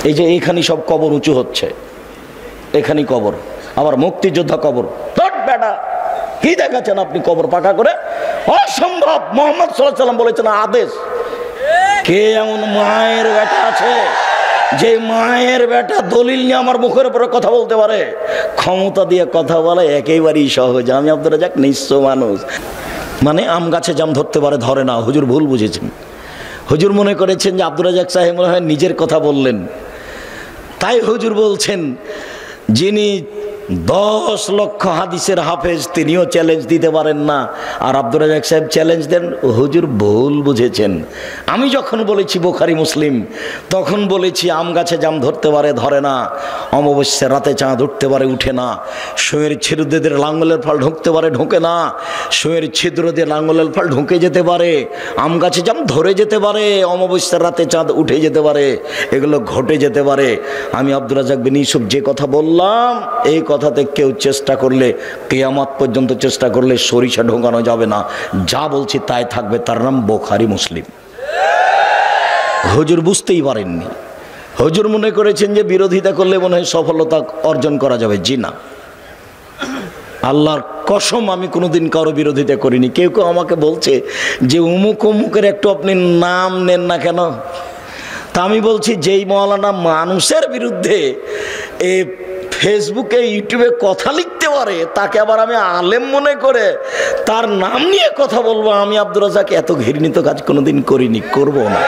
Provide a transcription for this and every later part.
এই যে এইখানে সব কবর উঁচু হচ্ছে, এখানে কবর, আবার মুক্তিযোদ্ধা কবর। বেটা কি দেখাচ্ছেন আপনি কবর পাকা করে? অসম্ভব। মুহাম্মদ সাল্লাল্লাহু আলাইহি ওয়াসাল্লাম বলেছেন আদেশ। কে এমন মায়ের বেটা আছে যে মায়ের বেটা দলিল নিয়ে আমার মুখের উপরে কথা বলতে পারে? ক্ষমতা দিয়ে কথা বলে একেবারেই সহজ। আমি আব্দুর রাজ্জাক নিঃস্ব মানুষ। মানে আম গাছে জাম ধরতে পারে, ধরে না। হুজুর ভুল বুঝেছেন। হুজুর মনে করেছেন যে আব্দুর রাজ্জাক সাহেব মনে হয় নিজের কথা বললেন, তাই হুজুর বলছেন যিনি 10 লক্ষ হাদিসের হাফেজ তিনিও চ্যালেঞ্জ দিতে পারেন না, আর আব্দুর রাজ্জাক সাহেব চ্যালেঞ্জ দেন। হুজুর ভুল বুঝেছেন। আমি যখন বলেছি বুখারী মুসলিম, তখন বলেছি আম গাছে জাম ধরতে পারে, ধরে না। অমাবস্যার রাতে চাঁদ উঠতে পারে, উঠে না। সুঁয়ের ছিদ্র দিয়ে লাঙ্গলের ফল ঢুকতে পারে, ঢোকে না। সুঁয়ের ছিদ্র দিয়ে লাঙ্গলের ফল ঢুকে যেতে পারে। আম গাছে জাম ধরে যেতে পারে, অমাবস্যার রাতে চাঁদ উঠে যেতে পারে, এগুলো ঘটে যেতে পারে। আমি আব্দুর রাজ্জাক বিন ইউসুফ যে কথা বললাম, এই কথাতে কেউ চেষ্টা করলে, কিয়ামত পর্যন্ত চেষ্টা করলে সরিষা ঢোকানো যাবে না। যা বলছি তাই থাকবে, তার নাম বুখারী মুসলিম। হুজুর বুঝতেই পারেননি। হুজুর মনে করেছেন যে বিরোধিতা করলে মনে হয় সফলতা অর্জন করা যাবে। জি না, আল্লাহর কসম আমি কোনোদিন কারো বিরোধিতা করিনি। কেউ কেউ আমাকে বলছে যে অমুক অমুকের একটু আপনি নাম নেন না কেন? তা আমি বলছি যেই মাওলানা মানুষের বিরুদ্ধে ফেসবুকে ইউটিউবে কথা লিখতে পারে, তাকে আবার আমি আলেম মনে করে তার নাম নিয়ে কথা বলবো? আমি আব্দুর রাজ্জাক এত ঘৃণিত কাজ কোনোদিন করিনি, করব না।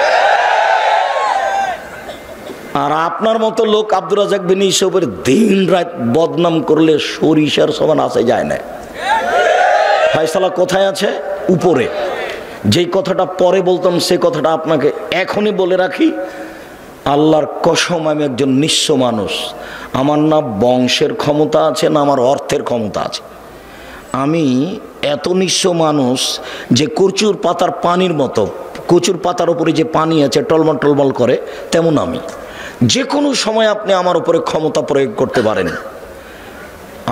আর আপনার মতো লোক আব্দুর রাজ্জাক বিন ইউসুফের দিন রাত বদনাম করলে সরিষার সমান আসে যায় না। ফয়সালা কোথায় আছে? উপরে। যেই কথাটা পরে বলতাম সে কথাটা আপনাকে এখনই বলে রাখি। আল্লাহর কসম আমি একজন নিঃস্ব মানুষ। আমার না বংশের ক্ষমতা আছে, না আমার অর্থের ক্ষমতা আছে। আমি এত নিঃস্ব মানুষ যে কচুর পাতার পানির মতো, কচুর পাতার উপরে যে পানি আছে টলমল টলমল করে, তেমন আমি। যে কোনো সময় আপনি আমার উপরে ক্ষমতা প্রয়োগ করতে পারেন।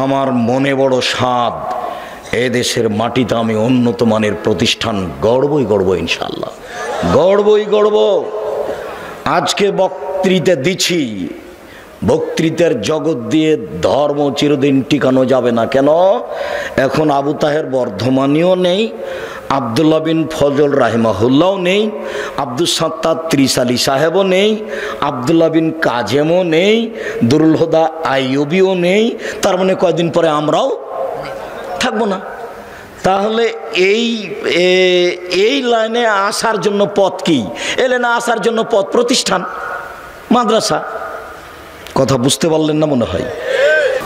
আমার মনে বড় স্বাদ, এদেশের মাটিতে আমি উন্নত মানের প্রতিষ্ঠান গড়বই গড়ব, ইনশাআল্লাহ গড়বই গড়ব। আজকে বক্তৃতা দিচ্ছি, বক্তৃতার জগৎ দিয়ে ধর্ম চিরদিন টিকানো যাবে না। কেন? এখন আবু তাহের বর্ধমানীও নেই, আব্দুল্লাহ বিন ফজল রাহিমাহুল্লাহও নেই, আব্দুস সাত্তার ত্রিশালী সাহেবও নেই, আব্দুল্লাহ বিন কাজেমও নেই, দুরুল হুদা আইয়ুবিও নেই। তার মানে কয়দিন পরে আমরাও থাকবো না। তাহলে এই লাইনে আসার জন্য পথ কি? এই লাইনে আসার জন্য পথ প্রতিষ্ঠান, মাদ্রাসা। কথা বুঝতে পারলেন না মনে হয়?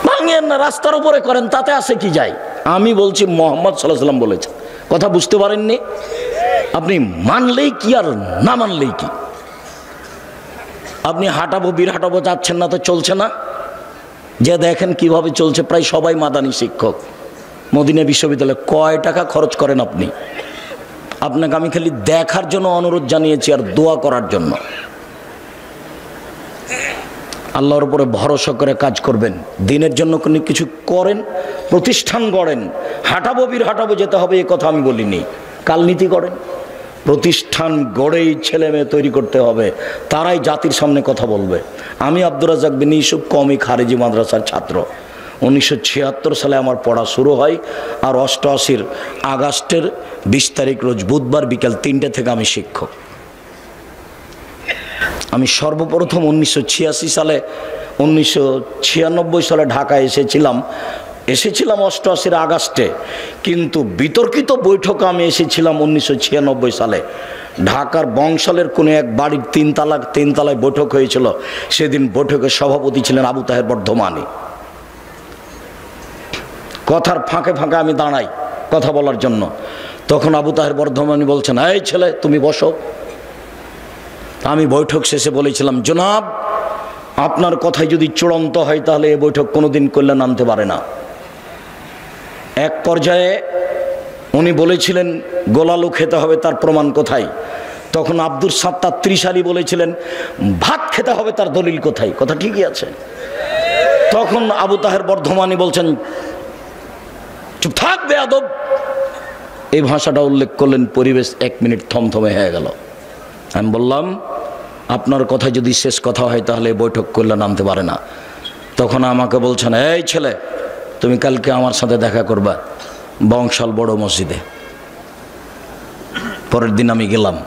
ভাঙেন না, রাস্তার উপরে করেন, তাতে আসে কি যায়? আমি বলছি মুহাম্মদ সাল্লাল্লাহু আলাইহি ওয়াসাল্লাম বলেছেন। কথা বুঝতে পারেননি? আপনি মানলেই কি আর না মানলেই কি? আপনি হাঁটাবো বীর হাঁটাবো যাচ্ছেন না তো চলছে না? যে দেখেন কিভাবে চলছে। প্রায় সবাই মাদানী শিক্ষক। মদিনা বিশ্ববিদ্যালয়ে কয় টাকা খরচ করেন আপনি? আপনাকে আমি খালি দেখার জন্য অনুরোধ জানিয়েছি আর দোয়া করার জন্য। আল্লাহর উপরে ভরসা করে কাজ করবেন, দিনের জন্য কোনো কিছু করেন, প্রতিষ্ঠান গড়েন। হাঁটাবো বীর হাঁটাবো যেতে হবে এ কথা আমি বলিনি। কালনীতি করেন, প্রতিষ্ঠান গড়েই ছেলে মেয়ে তৈরি করতে হবে, তারাই জাতির সামনে কথা বলবে। আমি আব্দুর রাজ্জাক বিন ইউসুফ কওমি খারেজি মাদ্রাসার ছাত্র। 1976 সালে আমার পড়া শুরু হয়, আর 88 আগস্টের 20 তারিখ রোজ বুধবার বিকাল 3টে থেকে আমি শিক্ষক। আমি সর্বপ্রথম 1996 সালে ঢাকায় এসেছিলাম 88 আগস্টে, কিন্তু বিতর্কিত বৈঠকে আমি এসেছিলাম 1996 সালে। ঢাকার বংশালের কোনো এক বাড়ির তিনতলায় বৈঠক হয়েছিল। সেদিন বৈঠকের সভাপতি ছিলেন আবু তাহের বর্ধমানী। কথার ফাঁকে ফাঁকে আমি দাঁড়াই কথা বলার জন্য। তখন আবু তাহের বর্ধমানী বলছেন, এই ছেলে তুমি বসো। আমি বৈঠক শেষে বলেছিলাম, জনাব আপনার কথাই যদি চূড়ান্ত হয় তাহলে এই বৈঠক কোনোদিন কল্যাণ আনতে পারে না। এক পর্যায়ে উনি বলেছিলেন গোলালু খেতে হবে, তার প্রমাণ কোথায়? তখন আব্দুস সাত্তার ত্রিশালী বলেছিলেন ভাত খেতে হবে, তার দলিল কোথায়? কথা ঠিকই আছে। তখন আবু তাহের বর্ধমানী বলছেন, চুপ থাক বেয়াদব। এই ভাষাটা উল্লেখ করলেন, পরিবেশ 1 মিনিট থমথমে হয়ে গেল। আমি বললাম, আপনার কথা যদি শেষ কথা হয় তাহলে বৈঠক করলে নামতে পারে না। তখন আমাকে বলছেন, এই ছেলে তুমি কালকে আমার সাথে দেখা করবা বংশাল বড় মসজিদে। পরের দিন আমি গেলাম।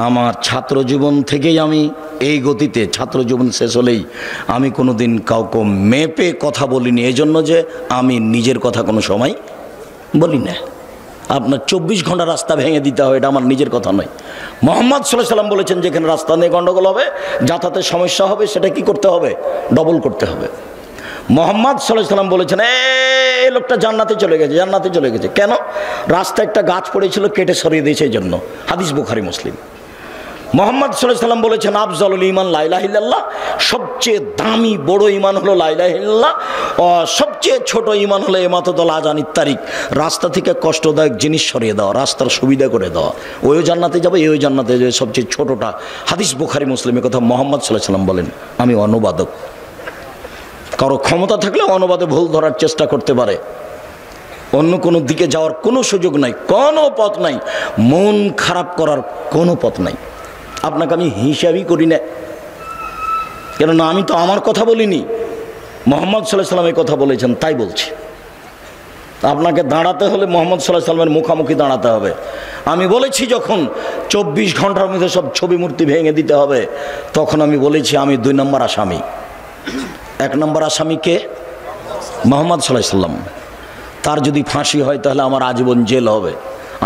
আমার ছাত্র জীবন থেকেই আমি এই গতিতে, ছাত্র জীবন শেষ হলেই আমি কোনো দিন কাউকে মেপে কথা বলিনি, এই জন্য যে আমি নিজের কথা কোনো সময় বলি না। আপনার 24 ঘন্টা রাস্তা ভেঙে দিতে হবে, এটা আমার নিজের কথা নয়। মুহাম্মদ সাল্লাল্লাহু আলাইহি ওয়াসাল্লাম বলেছেন যেখানে রাস্তা নিয়ে গন্ডগোল হবে, যাতায়াতের সমস্যা হবে, সেটা কি করতে হবে? ডবল করতে হবে। মুহাম্মদ সাল্লাল্লাহু আলাইহি ওয়াসাল্লাম বলেছেন এই লোকটা জান্নাতে চলে গেছে, জান্নাতে চলে গেছে। কেন? রাস্তায় একটা গাছ পড়েছিল, কেটে সরিয়ে দিয়েছে এই জন্য। হাদিস বুখারী মুসলিম। মুহাম্মদ সাল্লাল্লাহু আলাইহি ওয়াসাল্লাম বলেছেন আফজালুল ঈমান লা ইলাহা ইল্লাল্লাহ, সবচেয়ে দামি বড় ঈমান হলো লা ইলাহা ইল্লাল্লাহ, সবচেয়ে ছোট ঈমান হলো ইমাতাতুল আযানিত তারিক, রাস্তা থেকে কষ্টদায়ক জিনিস সরিয়ে দেওয়া, রাস্তার সুবিধা করে দেওয়া। ওই জান্নাতে যাবে, এই জান্নাতে যাবে, সবচেয়ে ছোটটা। হাদিস বুখারী মুসলিমের কথা মুহাম্মদ সাল্লাল্লাহু আলাইহি ওয়াসাল্লাম বলেন। আমি অনুবাদক, কারো ক্ষমতা থাকলে অনুবাদে ভুল ধরার চেষ্টা করতে পারে, অন্য কোনো দিকে যাওয়ার কোনো সুযোগ নাই, কোনো পথ নাই, মন খারাপ করার কোনো পথ নাই। আপনাকে আমি হিসাবই করি না, কেননা আমি তো আমার কথা বলিনি, মুহাম্মদ সাল্লাল্লাহু আলাইহি ওয়াসাল্লামের কথা বলেছেন, তাই বলছি। আপনাকে দাঁড়াতে হলে মুহাম্মদ সাল্লাল্লাহু আলাইহি ওয়াসাল্লামের মুখামুখি দাঁড়াতে হবে। আমি বলেছি যখন 24 ঘন্টার মধ্যে সব ছবি মূর্তি ভেঙে দিতে হবে, তখন আমি বলেছি আমি 2 নম্বর আসামি। 1 নম্বর আসামি কে? মুহাম্মদ সাল্লাল্লাহু আলাইহি ওয়াসাল্লাম। তার যদি ফাঁসি হয় তাহলে আমার আজীবন জেল হবে।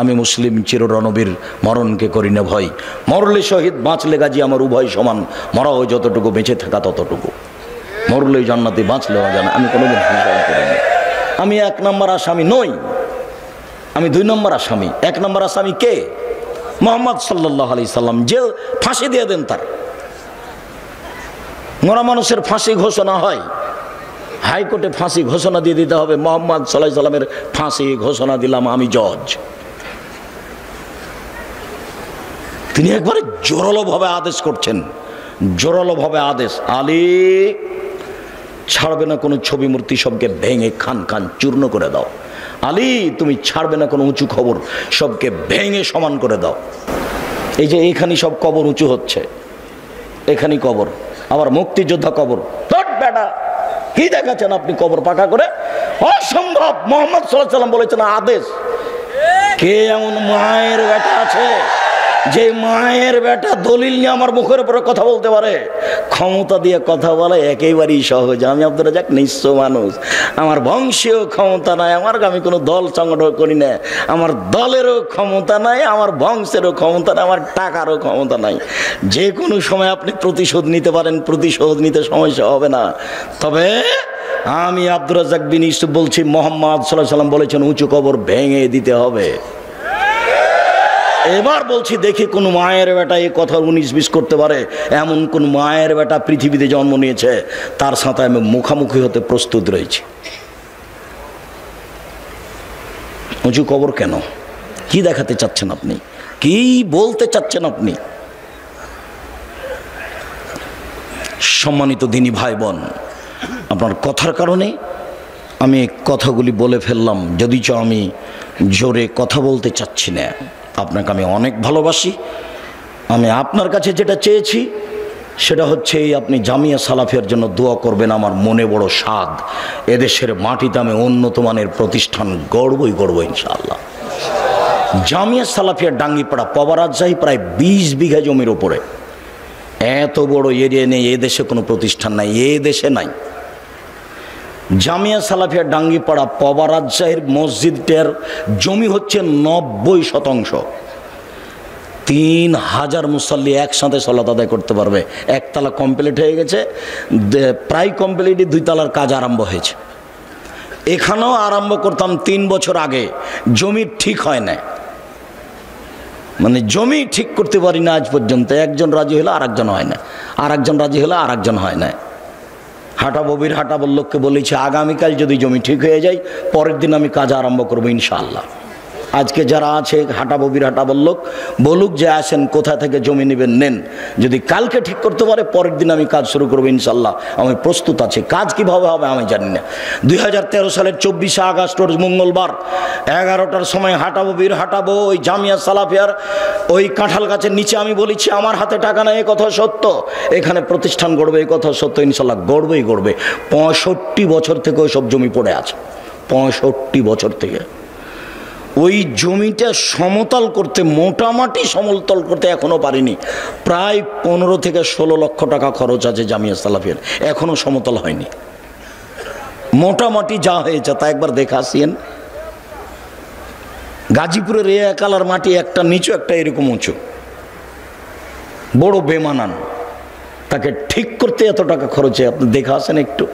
আমি মুসলিম চিররণবীর, মরণকে করি না ভয়, মরলে শহীদ বাঁচলে গাজী, আমার উভয় সমান, মরা হয় যতটুকু, বেঁচে থাকা ততটুকু, মরলেই জান্নাতি, বাঁচলেও জানা। আমি কোনোদিন হিংসা করিনি। আমি 1 নম্বর আসামি নই, আমি 2 নম্বর আসামি। 1 নম্বর আসামি কে? মুহাম্মদ সাল্লাল্লাহু আলাইহি সাল্লাম। জেল, ফাঁসি দিয়ে দেন তার। মরা মানুষের ফাঁসি ঘোষণা হয়, হাইকোর্টে ফাঁসি ঘোষণা দিয়ে দিতে হবে। মুহাম্মদ সাল্লাল্লাহু আলাইহি সাল্লামের ফাঁসি ঘোষণা দিলাম, আমি জজ। তিনি একবারে জোরালোভাবে আদেশ করছেন, জোরালোভাবে আদেশ, আলী ছাড়বে না কোনো ছবি মূর্তি, সবকে ভেঙে খান খান চূর্ণ করে দাও। আলী তুমি ছাড়বে না কোনো উঁচু খবর, সবকে ভেঙে সমান করে দাও। এই যে এখানে সব কবর উঁচু হচ্ছে, এখানেই কবর, আবার মুক্তিযোদ্ধা কবর। বেটা কি দেখাচ্ছেন আপনি কবর পাকা করে? অসম্ভব। মুহাম্মদ সাল্লাল্লাহু আলাইহি ওয়াসাল্লাম বলেছেন আদেশ। কে এমন মায়ের বেটা আছে যে মায়ের বেটা দলিল নিয়ে আমার মুখের উপরে কথা বলতে পারে? ক্ষমতা দিয়ে কথা বলে একেবারেই সহজ। আমি আব্দুর রাজ্জাক নিঃস্ব মানুষ, আমার বংশীয় ক্ষমতা নাই, আমি কোনো দল সংগঠন করি না, আমার দলেরও ক্ষমতা নাই, আমার বংশেরও ক্ষমতা নাই, আমার টাকারও ক্ষমতা নাই। যে কোনো সময় আপনি প্রতিশোধ নিতে পারেন, প্রতিশোধ নিতে সমস্যা হবে না। তবে আমি আব্দুর রাজ্জাক বিন ইউসুফ বলছি, মুহাম্মদ সাল্লাল্লাহু আলাইহি ওয়াসাল্লাম বলেছেন উঁচু কবর ভেঙে দিতে হবে। এবার বলছি, দেখি কোন মায়ের বেটা এই কথা 19-20 করতে পারে। এমন কোন মায়ের বেটা পৃথিবীতে জন্ম নিয়েছে, তার সাথে আমি মুখামুখি হতে প্রস্তুত রয়েছি। উঁচু কবর কেন? কি দেখাতে চাচ্ছেন আপনি? কি বলতে চাচ্ছেন আপনি? সম্মানিত দিনী ভাই বোন, আপনার কথার কারণে আমি কথাগুলি বলে ফেললাম, যদিচ আমি জোরে কথা বলতে চাচ্ছি না। আপনাকে আমি অনেক ভালোবাসি। আমি আপনার কাছে যেটা চেয়েছি সেটা হচ্ছে এই, আপনি জামিয়া সালাফিয়ার জন্য দোয়া করবেন। আমার মনে বড় স্বাদ, এদেশের মাটিতে আমি উন্নত মানের প্রতিষ্ঠান গড়বই গড়ব ইনশাআল্লাহ। জামিয়া সালাফিয়ার ডাঙ্গিপাড়া পবা রাজশাহী প্রায় 20 বিঘা জমির ওপরে, এত বড় এরিয়া নেই এদেশে কোনো প্রতিষ্ঠান নাই, এ দেশে নাই। জামিয়া সালাফিয়া ডাঙ্গিপাড়া পবা রাজশাহীর মসজিদটার জমি হচ্ছে 90%। 3000 মুসল্লি একসাথে সালাত আদায় করতে পারবে। একতলা কমপ্লিট হয়ে গেছে, প্রায় কমপ্লিট, 2 তলার কাজ আরম্ভ হয়েছে। এখানেও আরম্ভ করতাম 3 বছর আগে, জমি ঠিক হয় না, মানে জমি ঠিক করতে পারি না আজ পর্যন্ত। একজন রাজি হলে আরেকজন হয় না, আরেকজন রাজি হলে আরেকজন হয় না। হাটাবোর লোককে বলেছি আগামীকাল যদি জমি ঠিক হয়ে যায়, পরের দিন আমি কাজ আরম্ভ করবো ইনশাআল্লাহ। আজকে যারা আছে হাঁটাবো বিরাটা বলুক যে আসেন কোথা থেকে জমি নেবেন নেন, যদি কালকে ঠিক করতে পারে পরের দিন আমি কাজ শুরু করবো ইনশাল্লাহ, আমি প্রস্তুত আছি। কাজ কিভাবে হবে আমি জানি না। 2013 সালের 24শে আগস্ট রোজ মঙ্গলবার 11টার সময় হাঁটাবো ওই জামিয়া সালাফিয়ার ওই কাঁঠাল গাছের নিচে। আমি বলেছি আমার হাতে টাকা নাই, এ কথা সত্য, এখানে প্রতিষ্ঠান গড়বে এই কথা সত্য, ইনশাল্লাহ গড়বেই গড়বে। 65 বছর থেকে ওই সব জমি পড়ে আছে, 65 বছর থেকে। ওই জমিটা সমতল করতে, মোটামুটি সমতল করতে এখনো পারিনি। প্রায় 15 থেকে 16 লক্ষ টাকা খরচ আছে জামিয়া সালাফিয়ার, এখনো সমতল হয়নি। মোটামুটি যা হয়েছে তা একবার দেখে আসিয়েন। গাজীপুরের এ একালার মাটি একটা নিচু একটা এরকম উঁচু, বড় বেমানান, তাকে ঠিক করতে এত টাকা খরচে আপনি দেখে আসেন একটু।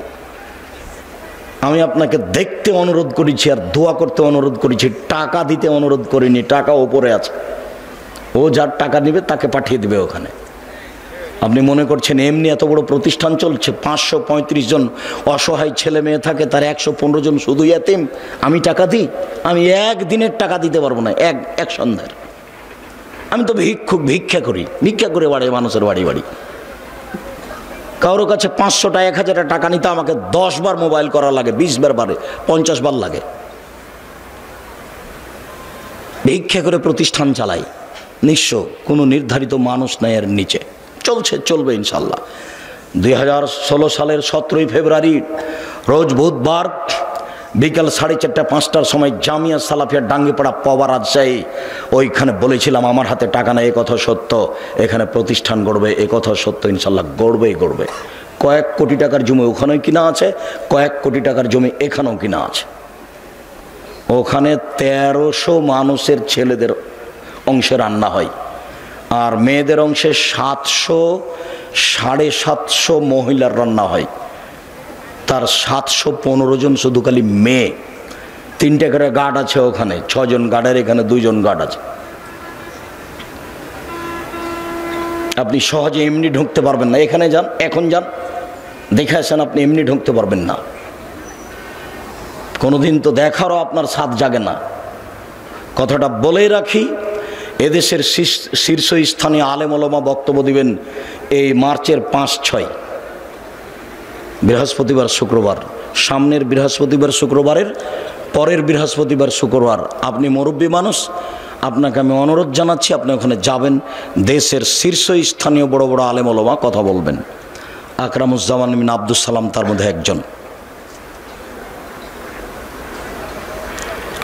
আমি আপনাকে দেখতে অনুরোধ করেছি আর দোয়া করতে অনুরোধ করেছি, টাকা দিতে অনুরোধ করিনি। টাকা ওপরে আছে, ও যার টাকা নেবে তাকে পাঠিয়ে দেবে ওখানে। আপনি মনে করছেন এমনি এত বড় প্রতিষ্ঠান চলছে, 535 জন অসহায় ছেলে মেয়ে থাকে, তার 115 জন শুধু ইয়াতিম। আমি টাকা দিই? আমি একদিনের টাকা দিতে পারবো না, এক সন্ধ্যার। আমি তো ভিক্ষা করে বাড়ি মানুষের বাড়ি বাড়ি। কারোর কাছে 500 টাকা 1000 টাকা নিতে আমাকে 10 বার মোবাইল করা লাগে, 20 বার বারে 50 বার লাগে। ভিক্ষা করে প্রতিষ্ঠান চালাই, নিঃস্ব, কোনো নির্ধারিত মানুষ নাই এর নিচে, চলবে ইনশাল্লাহ। 2016 সালের 17 ফেব্রুয়ারি রোজ বুধবার বিকাল 4:30-5টার সময় জামিয়া সালাফিয়া ডাঙ্গিপাড়া পাওয়া রাজশাহী, ওইখানে বলেছিলাম আমার হাতে টাকা নেই, এ কথা সত্য, এখানে প্রতিষ্ঠান গড়বে, এ কথা সত্য, ইনশাল্লাহ গড়বেই গড়বে। কয়েক কোটি টাকার জমি ওখানেও কিনা আছে, কয়েক কোটি টাকার জমি এখানেও কিনা আছে। ওখানে 1300 মানুষের ছেলেদের অংশে রান্না হয়, আর মেয়েদের অংশে 700-750 মহিলার রান্না হয়। তার 715 জন শুধু খালি মেয়ে। 3টে করে গার্ড আছে ওখানে, 6 জন গার্ডের, এখানে 2 জন গার্ড আছে। আপনি সহজে এমনি ঢুকতে পারবেন না। এখানে যান, এখন যান, দেখে আসেন, আপনি এমনি ঢুকতে পারবেন না। কোনোদিন তো দেখারও আপনার সাথ জাগে না। কথাটা বলেই রাখি, এদেশের শীর্ষস্থানীয় আলেম ওলামা বক্তব্য দিবেন এই মার্চের 5-6, বৃহস্পতিবার শুক্রবার, সামনের বৃহস্পতিবার শুক্রবারের পরের বৃহস্পতিবার শুক্রবার। আপনি মুরব্বী মানুষ, আপনাকে আমি অনুরোধ জানাচ্ছি, আপনি ওখানে যাবেন। দেশের শীর্ষস্থানীয় বড় বড় আলেম ওলামা কথা বলবেন। আকরামুজ্জামান বিন আব্দুস সালাম তার মধ্যে একজন।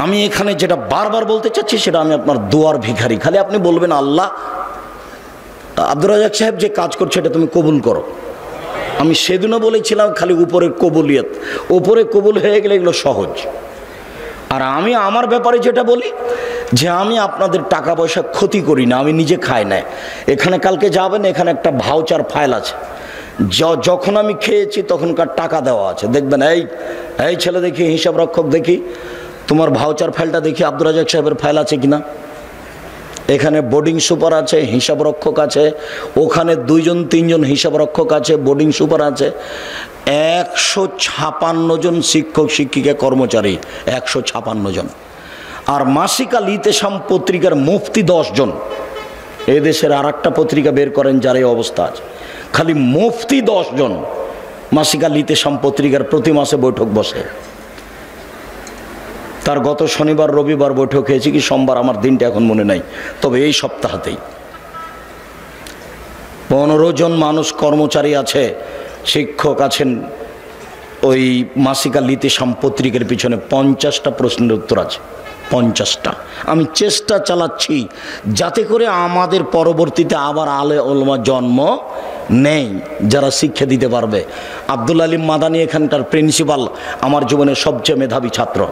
আমি এখানে যেটা বারবার বলতে চাচ্ছি সেটা, আমি আপনার দোয়ার ভিখারি। খালি আপনি বলবেন আল্লাহ, আব্দুর রাজ্জাক সাহেব যে কাজ করছে এটা তুমি কবুল করো। আমি সেদিনও বলেছিলাম খালি উপরের কবুলিয়ত, উপরে কবুল হয়ে গেলে এগুলো সহজ। আর আমি আমার ব্যাপারে যেটা বলি যে আমি আপনাদের টাকা পয়সা ক্ষতি করি না, আমি নিজে খাই না। এখানে কালকে যাবেন, এখানে একটা ভাউচার ফাইল আছে, যখন আমি খেয়েছি তখনকার টাকা দেওয়া আছে। দেখবেন এই ছেলে, দেখি হিসাব রক্ষক, দেখি তোমার ভাউচার ফাইলটা, দেখি আব্দুর রাজ্জাক সাহেবের ফাইল আছে কিনা। এখানে বোর্ডিং সুপার আছে, হিসাব রক্ষক আছে, ওখানে 2-3 জন হিসাব রক্ষক আছে, বোর্ডিং সুপার আছে, 156 জন শিক্ষক শিক্ষিকা কর্মচারী, 156 জন। আর মাসিক আল ইতেসাম পত্রিকার মুফতি 10 জন। এদেশের আর একটা পত্রিকা বের করেন যার এই অবস্থা আছে, খালি মুফতি 10 জন। মাসিক আল ইতেসাম পত্রিকার প্রতি মাসে বৈঠক বসে। তার গত শনিবার রবিবার বৈঠক হয়েছে কি সোমবার, আমার দিনটা এখন মনে নাই, তবে এই সপ্তাহতেই 15 জন মানুষ কর্মচারী আছে, শিক্ষক আছেন। ওই মাসিক আল ইতেসাম পত্রিকার পিছনে 50টা প্রশ্নের উত্তর আছে, 50টা। আমি চেষ্টা চালাচ্ছি যাতে করে আমাদের পরবর্তীতে আবার আলে ওলামা জন্ম নেই যারা শিক্ষা দিতে পারবে। আব্দুল আলিম মাদানী এখানকার প্রিন্সিপাল, আমার জীবনের সবচেয়ে মেধাবী ছাত্র।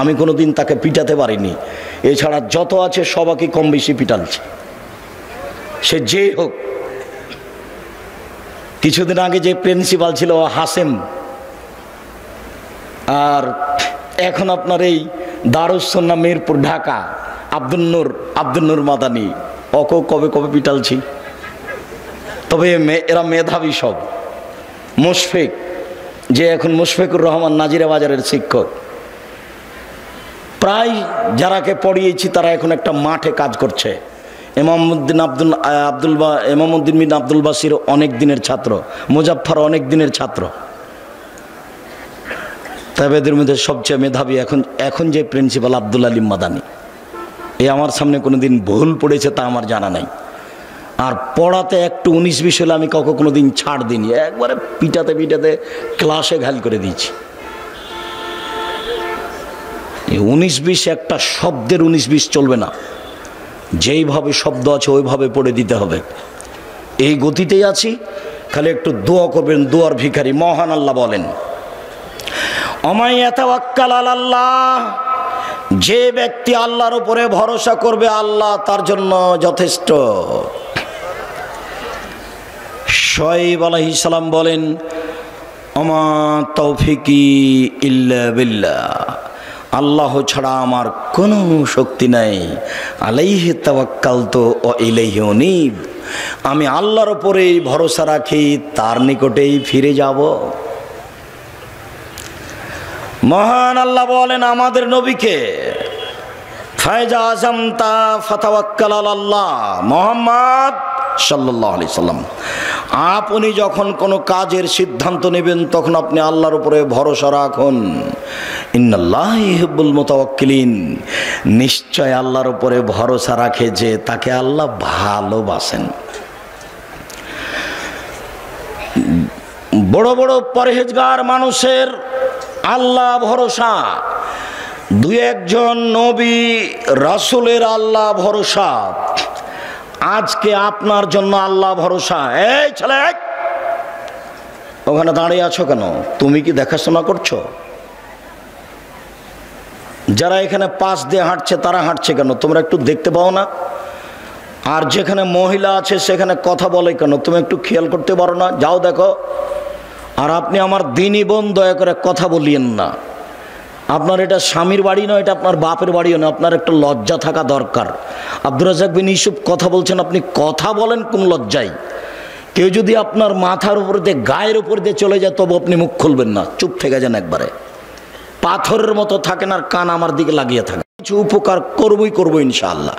আমি কোনো দিন তাকে পিটাতে পারিনি, এছাড়া যত আছে সবাইকে কম বেশি পিটালছে, সে যেই হোক। কিছুদিন আগে যে প্রিন্সিপাল ছিল হাসেম, আর এখন আপনার এই দারুস সুন্নাহ মিরপুর ঢাকা আব্দুল নূর মাদানী, কবে পিটালছি। তবে এরা মেধাবী সব। মুশফিক, যে এখন মুশফিকুর রহমান নাজিরা বাজারের শিক্ষক, প্রায় যারাকে পড়িয়েছি তারা এখন একটা মাঠে কাজ করছে। ইমামউদ্দিন বিন আব্দুল বাসির অনেক দিনের ছাত্র, মুজাফফর অনেক দিনের ছাত্র। তবে এদের মধ্যে সবচেয়ে মেধাবী এখন যে প্রিন্সিপাল আব্দুল আলিম মাদানী। আমার সামনে কোনোদিন ভুল পড়েছে তা আমার জানা নাই। আর পড়াতে একটু 19-20 হলে আমি কাউকে কোনোদিন ছাড় দিইনি, একবারে পিটাতে ক্লাসে ঘাল করে দিয়েছি। 19-20 একটা শব্দের 19-20 চলবে না, যেইভাবে শব্দ আছে ওইভাবে পড়ে দিতে হবে। এই গতিতেই আছি, খালি একটু দোয়া করবেন। দোয়ার ভিখারি মহান আল্লাহ বলেন, ওমাই ইয়াতাওয়াক্কাল আলাল্লাহ, যে ব্যক্তি আল্লাহর উপরে ভরসা করবে আল্লাহ তার জন্য যথেষ্ট। শুআয়ব আলাইহিস সালাম বলেন, ওমা তৌফিকি ইল্লা বিল্লাহ, আল্লাহ ছাড়া আমার কোনো শক্তি নাই। আলাইহি তাওয়াক্কালতু ওয়া ইলাইহি উনীব, আমি আল্লাহর উপরেই ভরসা রাখি, তার নিকটেই ফিরে যাব। মহান আল্লাহ বলেন আমাদের নবীকে, ফায়জা আযামতা ফাতাওয়াক্কাল আলাল্লাহ, মুহাম্মদ সাল্লাল্লাহু আলাইহি সাল্লাম, আপনি যখন কোনো কাজের সিদ্ধান্ত নেবেন তখন আপনি আল্লাহর উপরে ভরসা রাখুন। ইন্নাল্লাহা ইউহিব্বুল মুতাওয়াক্কিলিন, নিশ্চয় আল্লাহর উপরে ভরসা রাখে যে তাকে আল্লাহ ভালোবাসেন। বড় বড় পরহেজগার মানুষের আল্লাহ ভরসা, দুই একজন নবী রাসূলের আল্লাহ ভরসা। আজকে আপনার জন্য আল্লাহ ভরসা। এই ছেলে, ওখানে দাঁড়িয়ে আছো কেন? তুমি কি দেখাশোনা করছো? যারা এখানে পাশ দিয়ে হাঁটছে তারা হাঁটছে কেন? তোমরা একটু দেখতে পাও না? আর যেখানে মহিলা আছে সেখানে কথা বলে কেন? তুমি একটু খেয়াল করতে পারো না? যাও দেখো। আর আপনি আমার দিনী বোন, দয়া করে কথা বলিয়েন না। আপনার এটা স্বামীর বাড়ি নয়, এটা আপনার বাপের বাড়িও না। আপনার একটা লজ্জা থাকা দরকার। আব্দুর রাজ্জাক বিন ইউসুফ কথা বলছেন, আপনি কথা বলেন কোন লজ্জায়? কেউ যদি আপনার মাথার উপর দিয়ে, গায়ের উপর দিয়ে চলে যায় তবু আপনি মুখ খুলবেন না, চুপ থেকে যান একবারে। পাথরের মতো থাকেন আর কান আমার দিকে লাগিয়ে থাকেন। কিছু উপকার করবো ইনশাআল্লাহ।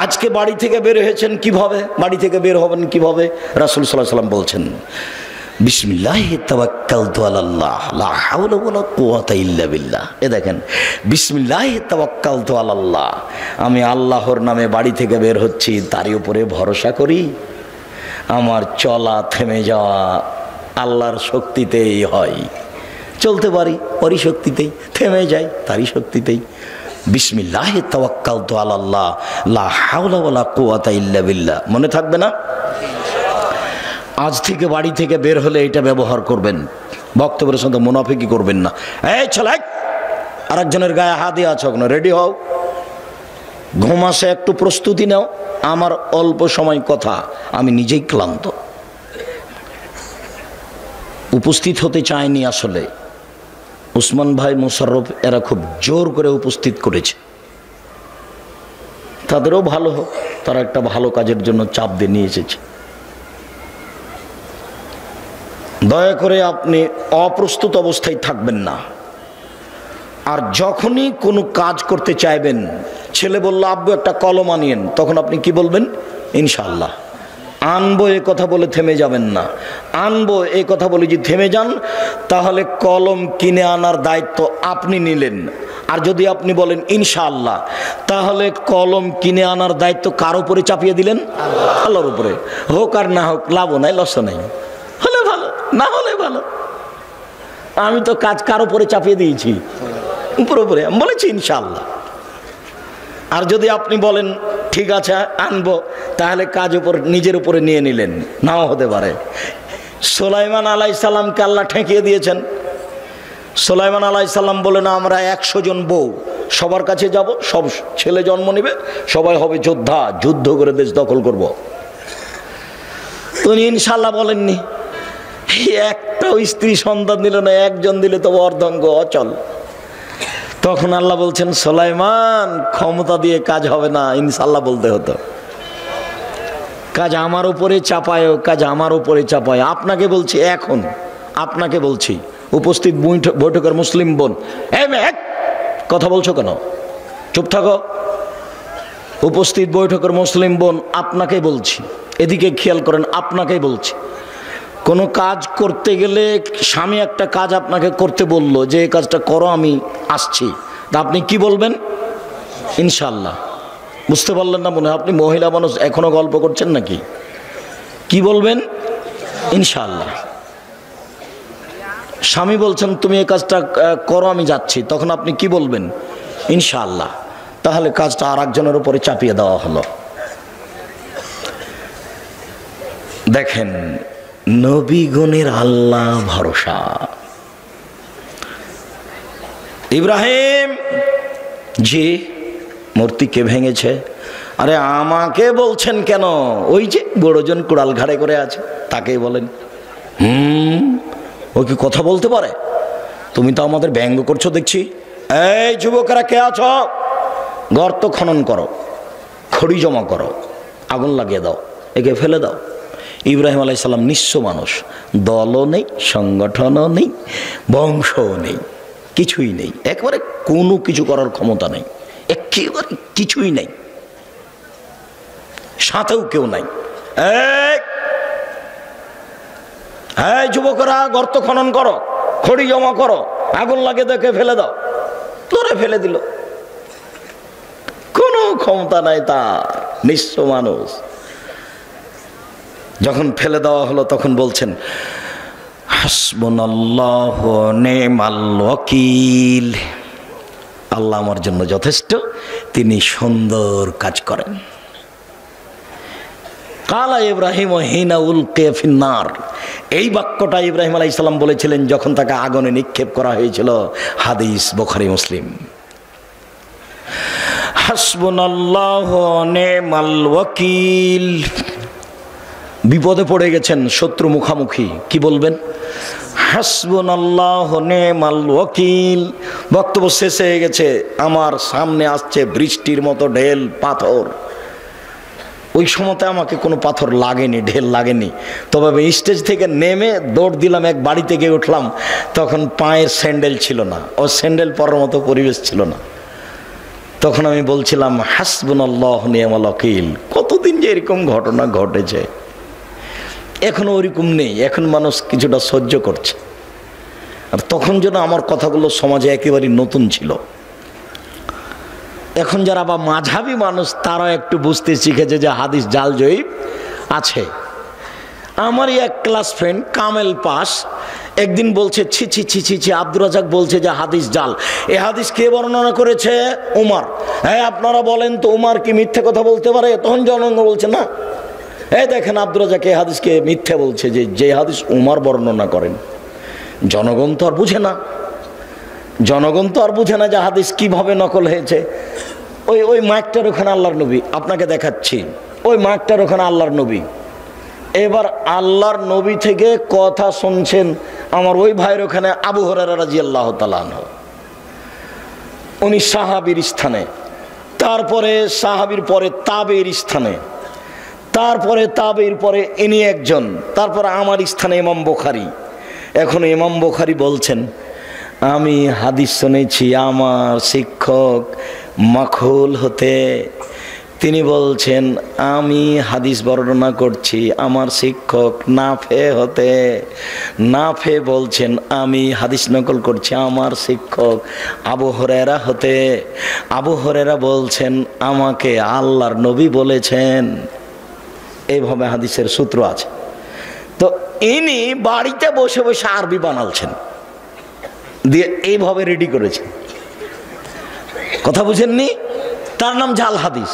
আজকে বাড়ি থেকে বের হয়েছেন কিভাবে? বাড়ি থেকে বের হবেন কিভাবে? রাসূল সাল্লাল্লাহু আলাইহি ওয়াসাল্লাম বলছেন, বিসমিল্লাহি তাওয়াক্কালতু আলাল্লাহ লা হাওলা ওয়ালা কুওয়াতা ইল্লা বিল্লাহ। এ দেখেন, বিসমিল্লাহি তাওয়াক্কালতু আলাল্লাহ, আমি আল্লাহর নামে বাড়ি থেকে বের হচ্ছি, তারই উপরে ভরসা করি। আমার চলা থেমে যাওয়া আল্লাহর শক্তিতেই হয়। চলতে পারি ওরই শক্তিতেই, থেমে যাই তারই শক্তিতেই। বিসমিল্লাহি তাওয়াক্কালতু আলাল্লাহ লা হাওলা ওয়ালা কুওয়াতা ইল্লা বিল্লাহ। মনে থাকবে না? আজ থেকে বাড়ি থেকে বের হলে এটা ব্যবহার করবেন, বক্তব্যের সাথে মুনাফিকি করবেন না। এই ছেলে, আরেকজনের গায়ে হাত দিয়ে আছো কেন? রেডি হও, ঘুম আসে, একটু প্রস্তুতি নাও। আমার অল্প সময় কথা, আমি নিজেই ক্লান্ত, উপস্থিত হতে চাইনি। আসলে উসমান ভাই, মোশাররফ এরা খুব জোর করে উপস্থিত করেছে। তাদেরও ভালো হোক, তারা একটা ভালো কাজের জন্য চাপ দিয়ে নিয়ে এসেছে। দয়া করে আপনি অপ্রস্তুত অবস্থায় থাকবেন না। আর যখনই কোনো কাজ করতে চাইবেন, ছেলে বলল আব্বু একটা কলম আনিয়েন, তখন আপনি কি বলবেন? ইনশাআল্লাহ। আনবো এ কথা বলে থেমে যাবেন না। আনবো এই কথা বলে যদি থেমে যান তাহলে কলম কিনে আনার দায়িত্ব আপনি নিলেন। আর যদি আপনি বলেন ইনশাআল্লাহ, তাহলে কলম কিনে আনার দায়িত্ব কার উপরে চাপিয়ে দিলেন? আল্লাহর উপরে। হোক আর না হোক, লাভও নাই লসও নাই, হলে ভালো না হলে ভালো। আমি তো কাজ কার উপরে চাপিয়ে দিয়েছি? উপরে আমি বলেছি ইনশাআল্লাহ। আর যদি আপনি বলেন ঠিক আছে আনবো, তাহলে কাজ উপর নিজের উপরে নিয়ে নিলেন, নাও হতে পারে। সুলাইমান আলাইহিস সালামকে আল্লাহ ঠেকিয়ে দিয়েছেন। সুলাইমান আলাইহিস সালাম বলেন আমরা 100 জন বউ, সবার কাছে যাব, সব ছেলে জন্ম নেবে, সবাই হবে যোদ্ধা, যুদ্ধ করে দেশ দখল করব। উনি ইনশাআল্লাহ বলেননি। একটাও স্ত্রী সন্তান দিল না, একজন দিলে তো অর্ধাঙ্গ অচল। তখন আল্লাহ বলছেন সুলাইমান, ক্ষমতা দিয়ে কাজ হবে না, ইনশাআল্লাহ বলতে হতো। কাজ আমার উপরে চাপায়, কাজ আমার উপরে চাপায়। আপনাকে বলছি, এখন আপনাকে বলছি, উপস্থিত বৈঠকের মুসলিম বোন, কথা বলছো কেন? চুপ থাকো। উপস্থিত বৈঠকের মুসলিম বোন, আপনাকেই বলছি, এদিকে খেয়াল করেন, আপনাকেই বলছি। কোনো কাজ করতে গেলে স্বামী একটা কাজ আপনাকে করতে বলল যে এই কাজটা করো, আমি আসছি, তা আপনি কি বলবেন? ইনশাআল্লাহ। বুঝতে পারলেন না মনে হয়? আপনি মহিলা মানুষ, এখনো গল্প করছেন নাকি? কি বলবেন? ইনশাআল্লাহ। স্বামী বলছেন তুমি এই কাজটা করো, আমি যাচ্ছি, তখন আপনি কি বলবেন? ইনশাআল্লাহ। তাহলে কাজটা আর একজনের উপরে চাপিয়ে দেওয়া হলো। দেখেন, নবীগণের আল্লাহ ভরসা। ইব্রাহিম জি, মূর্তি কে ভেঙেছে? আরে আমাকে বলছেন কেন? ওই যে বড়জন কুড়াল ঘাড়ে করে আছে, তাকেই বলেন। ও কি কথা বলতে পারে? তুমি তো আমাদের ব্যঙ্গ করছো দেখছি। এই যুবকেরা কে আছো? গর্ত খনন করো, খড়ি জমা করো, আগুন লাগিয়ে দাও, একে ফেলে দাও। ইব্রাহিম আলাইহিস সালাম নিঃস্ব মানুষ, দলও নেই, সংগঠনও নেই, বংশও নেই, কিছুই নেই, একবারে কোনো কিছু করার ক্ষমতা নেই, একেবারে কিছুই নেই, সাথেও কেউ নাই। এই যুবকরা গর্ত খনন করো, খড়ি জমা করো, আগুন লাগিয়ে দেখে ফেলে দাও। তোরে ফেলে দিল, কোনো ক্ষমতা নাই তার, নিঃস্ব মানুষ। যখন ফেলে দেওয়া হলো তখন বলছেন হাসবুনাল্লাহু ওয়া নি'মাল ওয়াকিল, আল্লাহ আমার জন্য যথেষ্ট, তিনি সুন্দর কাজ করেন। কালা ইব্রাহিম হিনা উলকিয়া ফিন্নার, এই বাক্যটা ইব্রাহিম আলাইহিস সালাম বলেছিলেন যখন তাকে আগুনে নিক্ষেপ করা হয়েছিল। হাদিস বুখারী মুসলিম। হাসবুনাল্লাহু ওয়া নি'মাল ওয়াকিল, বিপদে পড়ে গেছেন, শত্রু মুখামুখি, কি বলবেন? হাসবুনাল্লাহু নি'মাল ওয়াকিল। বক্তব্য শেষ হয়ে গেছে, আমার সামনে আসছে বৃষ্টির মতো ঢেল, পাথর। ওই সময়তে আমাকে কোনো পাথর লাগেনি, ঢেল লাগেনি, তবে স্টেজ থেকে নেমে দৌড় দিলাম, এক বাড়িতে গিয়ে উঠলাম, তখন পায়ের স্যান্ডেল ছিল না, ও স্যান্ডেল পরার মতো পরিবেশ ছিল না। তখন আমি বলছিলাম হাসবুনাল্লাহু নি'মাল ওয়াকিল। কতদিন যে এরকম ঘটনা ঘটেছে, এখনো ওরকম নেই, এখন মানুষ কিছুটা সহ্য করছে। আর তখন যেন আমার কথাগুলো সমাজে একেবারে নতুন ছিল। এখন যারা বা মাঝাবি মানুষ, তারা একটু বুঝতে শিখেছে যে হাদিস জাল জয়ীব আছে। আমারই এক ক্লাস ফ্রেন্ড কামেল পাস একদিন বলছে, ছি ছি ছি ছি ছি, আব্দুর রাজাক বলছে যে হাদিস জাল। এ হাদিস কে বর্ণনা করেছে? উমার। হ্যাঁ, আপনারা বলেন তো উমার কি মিথ্যে কথা বলতে পারে? তখন জনগণ বলছে না। এই দেখেন আব্দুর রাজাক এই হাদিসকে মিথ্যে বলছে, যে হাদিস উমার বর্ণনা করেন। জনগণ তো আর বুঝে না, জনগণ তো আর বুঝে না যে হাদিস কিভাবে নকল হয়েছে। ওই মাইকটার ওখানে আল্লাহর নবী, আপনাকে দেখাচ্ছি, ওই মাইকটার ওখানে আল্লাহর নবী। এবার আল্লাহর নবী থেকে কথা শুনছেন আমার ওই ভাইয়ের ওখানে আবু হুরায়রা রাদিয়াল্লাহু তাআলা আনহু, উনি সাহাবীর স্থানে, তারপরে সাহাবীর পরে তাবেঈর স্থানে, তারপরে তাবেঈর পরে ইনি একজন, তারপরে আমার স্থানে ইমাম বুখারী। এখন ইমাম বুখারী বলছেন, আমি হাদিস শুনেছি আমার শিক্ষক মাখুল হতে। তিনি বলছেন আমি হাদিস বর্ণনা করছি আমার শিক্ষক নাফে হতে। নাফে বলছেন আমি হাদিস নকল করছি আমার শিক্ষক আবু হুরায়রা হতে। আবু হুরায়রা বলছেন আমাকে আল্লাহর নবী বলেছেন। এইভাবে হাদিসের সূত্র আছে। তো ইনি বাড়িতে বসে বসে আরবি বানালছেন, দিয়ে এইভাবে রেডি করেছেন। কথা বুঝেননি? তার নাম জাল হাদিস,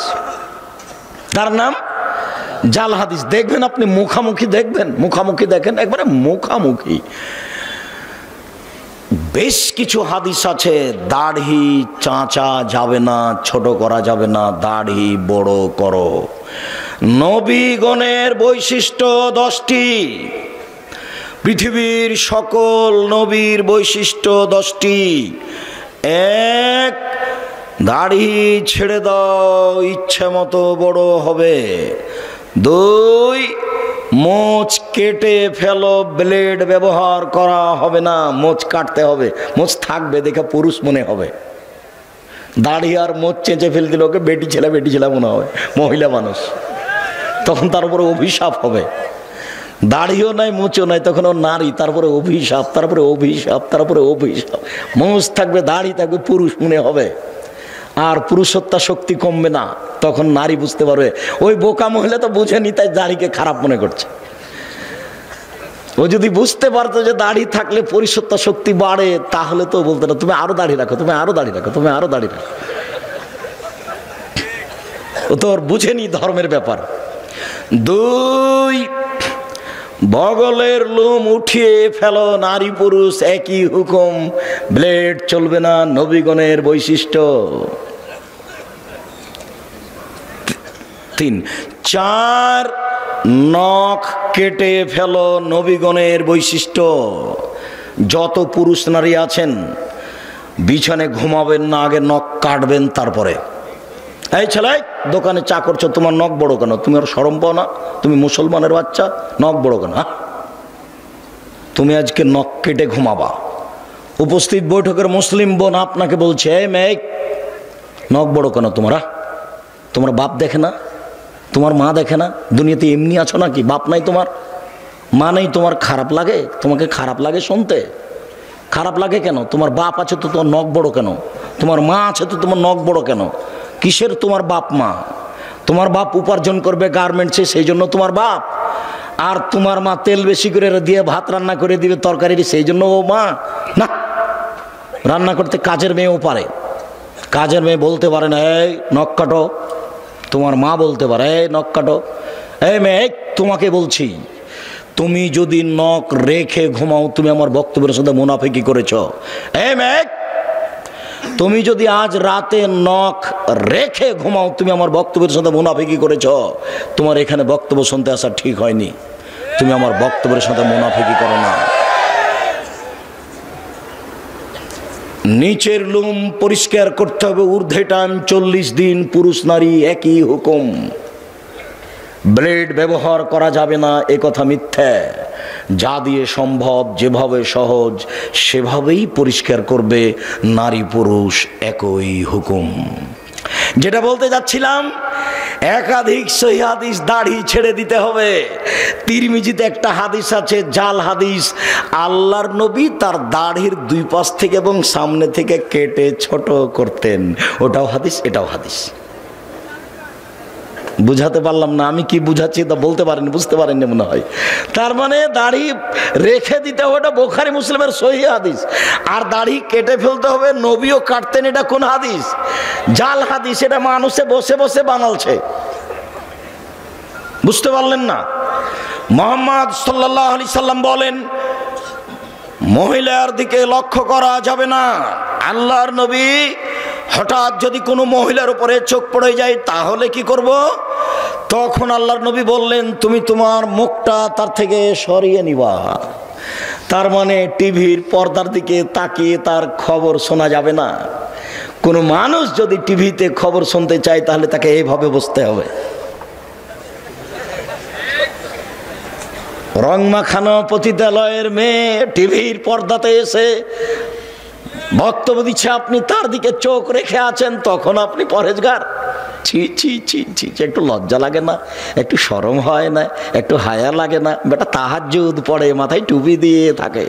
তার নাম জাল হাদিস। দেখবেন আপনি মুখামুখি দেখবেন, মুখামুখি দেখেন, একবারে মুখামুখি। বেশ কিছু হাদিস আছে, দাড়ি চাঁচা যাবে না, ছোট করা যাবে না, দাড়ি বড় করো। নবীগণের বৈশিষ্ট্য 10টি, পৃথিবীর সকল নবীর বৈশিষ্ট্য 10টি। 1, দাড়ি ছেড়ে দাও, ইচ্ছে মতো বড় হবে। 2, মোচ কেটে ফেলো, ব্লেড ব্যবহার করা হবে না, মোচ কাটতে হবে। মোচ থাকবে দেখে পুরুষ মনে হবে, দাড়ি আর মোচ চেঁচে ফেল দিল ওকে বেটি ছেলে মনে হবে, মহিলা মানুষ, তখন তার উপরে অভিশাপ হবে। দাড়িও নাই মোচও নাই, তখন ও নারী, তারপরে অভিশাপ, তারপরে অভিশাপ, তারপরে অভিশাপ। মোচ থাকবে, দাড়ি থাকবে, পুরুষ মনে হবে, আর পুরুষত্বা শক্তি কমবে না। তখন নারী বুঝতে পারবে, ওই বোকা মহিলা তো বুঝেনি তাই দাড়িকে খারাপ মনে করছে। ও যদি বুঝতে পারতো যে দাড়ি থাকলে পুরুষত্বা শক্তি বাড়ে, তাহলে তো বলতো না তুমি আরো দাড়ি রাখো, তুমি আরো দাড়ি রাখো, তুমি আরো দাড়ি রাখো। ও তো ওর বুঝেনি ধর্মের ব্যাপার। 2, বগলের লোম উঠিয়ে ফেলো, নারী পুরুষ একই হুকুম, ব্লেড চলবে না, নবীগণের বৈশিষ্ট্য। 3, 4, নখ কেটে ফেলো, নবীগণের বৈশিষ্ট্য। যত পুরুষ নারী আছেন বিছানে ঘুমাবেন না, আগে নখ কাটবেন তারপরে। এই ছেলে, দোকানে চা করছো, তোমার নখ বড় কেন? তুমি আর শরম পাও না? তুমি মুসলমানের বাচ্চা, নখ বড় কেন? তুমি আজকে নখ কেটে ঘুমাবা। উপস্থিত বৈঠকের মুসলিম বোন আপনাকে বলছে, এই মেয়ে, নখ বড় কেন তোমারা? তোমার বাপ দেখে না? তোমার মা দেখে না? দুনিয়াতে এমনি আছো নাকি? বাপ নাই তোমার, মা নেই তোমার, খারাপ লাগে? তোমাকে খারাপ লাগে শুনতে? খারাপ লাগে কেন? তোমার বাপ আছে তো তোমার নখ বড় কেন? তোমার মা আছে তো তোমার নখ বড় কেন? কিসের তোমার বাপ মা? তোমার বাপ উপার্জন করবে গার্মেন্টসে, সেই জন্য তোমার বাপ। আর তোমার মা তেল বেশি করে দিয়ে ভাত রান্না করে দিবে তরকারি, সেই জন্য ও মা না। রান্না করতে কাজের মেয়েও পারে, কাজের মেয়ে বলতে পারে না এই নখ কাটো, তোমার মা বলতে পারে এই নখ কাটো। এই মেয়ে, তোমাকে বলছি, তুমি যদি নখ রেখে ঘুমাও, তুমি আমার বক্তব্যের সাথে মুনাফিকি করেছ। এই মেয়ে, তুমি যদি আজ রাতে নখ রেখে ঘুমাও, তুমি আমার বক্তব্যের সাথে মুনাফিকি করেছ। তোমার এখানে বক্তব্য শুনতে আসা ঠিক হয়নি, তুমি আমার বক্তব্যের সাথে মুনাফিকি করো না। নিচের লোম পরিষ্কার করতে হবে, ঊর্ধ্বে টান 40 দিন, পুরুষ নারী একই হুকুম। ব্লেড ব্যবহার করা যাবে না, এ কথা মিথ্যা। যা দিয়ে সম্ভব, যেভাবে সহজ সেভাবেই পরিষ্কার করবে, নারী পুরুষ একই হুকুম। যেটা বলতে যাচ্ছিলাম, একাধিক সহিহ হাদিস, দাড়ি ছেড়ে দিতে হবে। তিরমিজিতে একটা হাদিস আছে, জাল হাদিস, আল্লাহর নবী তার দাড়ির 2 পাশ থেকে এবং সামনে থেকে কেটে ছোট করতেন। ওটাও হাদিস, এটাও হাদিস। বুঝাতে পারলাম না? আমি কি বুঝাচ্ছি তা বলতে পারেনি, বুঝতে পারেননি মনে হয়। তার মানে দাড়ি রেখে দিতে হবে, এটা বুখারী মুসলিমের সহিহ হাদিস। আর দাড়ি কেটে ফেলতে হবে, নবীও কাটতেন, এটা কোন হাদিস? জাল হাদিস, এটা মানুষে বসে বসে বানালছে। বুঝতে পারলেন না? মুহাম্মদ সাল্লাল্লাহু আলাইহি সাল্লাম বলেন, মহিলার দিকে লক্ষ্য করা যাবে না। আল্লাহর নবী হঠাৎ যদি কোনো মহিলার উপরে চোখ পড়ে যায় তাহলে কি করব? তখন আল্লাহর নবী বললেন, তুমি তোমার মুখটা তার থেকে সরিয়ে নিবা। তার মানে টিভির পর্দার দিকে তাকিয়ে তার খবর শোনা যাবে না। কোনো মানুষ যদি টিভিতে খবর শুনতে চায় তাহলে তাকে এইভাবে বসতে হবে। রং মাখানো পতিতালয়ের মেয়ে টিভির পর্দাতে এসে বক্তব্য দিচ্ছে, আপনি তার দিকে চোখ রেখে আছেন, তখন আপনি পরেজগার? ছি ছি ছি ছি, একটু লজ্জা লাগে না? একটু শরম হয় না? একটু হায়া লাগে না? বেটা তাহাজ্জুদ পড়ে, মাথায় টুপি দিয়ে থাকে,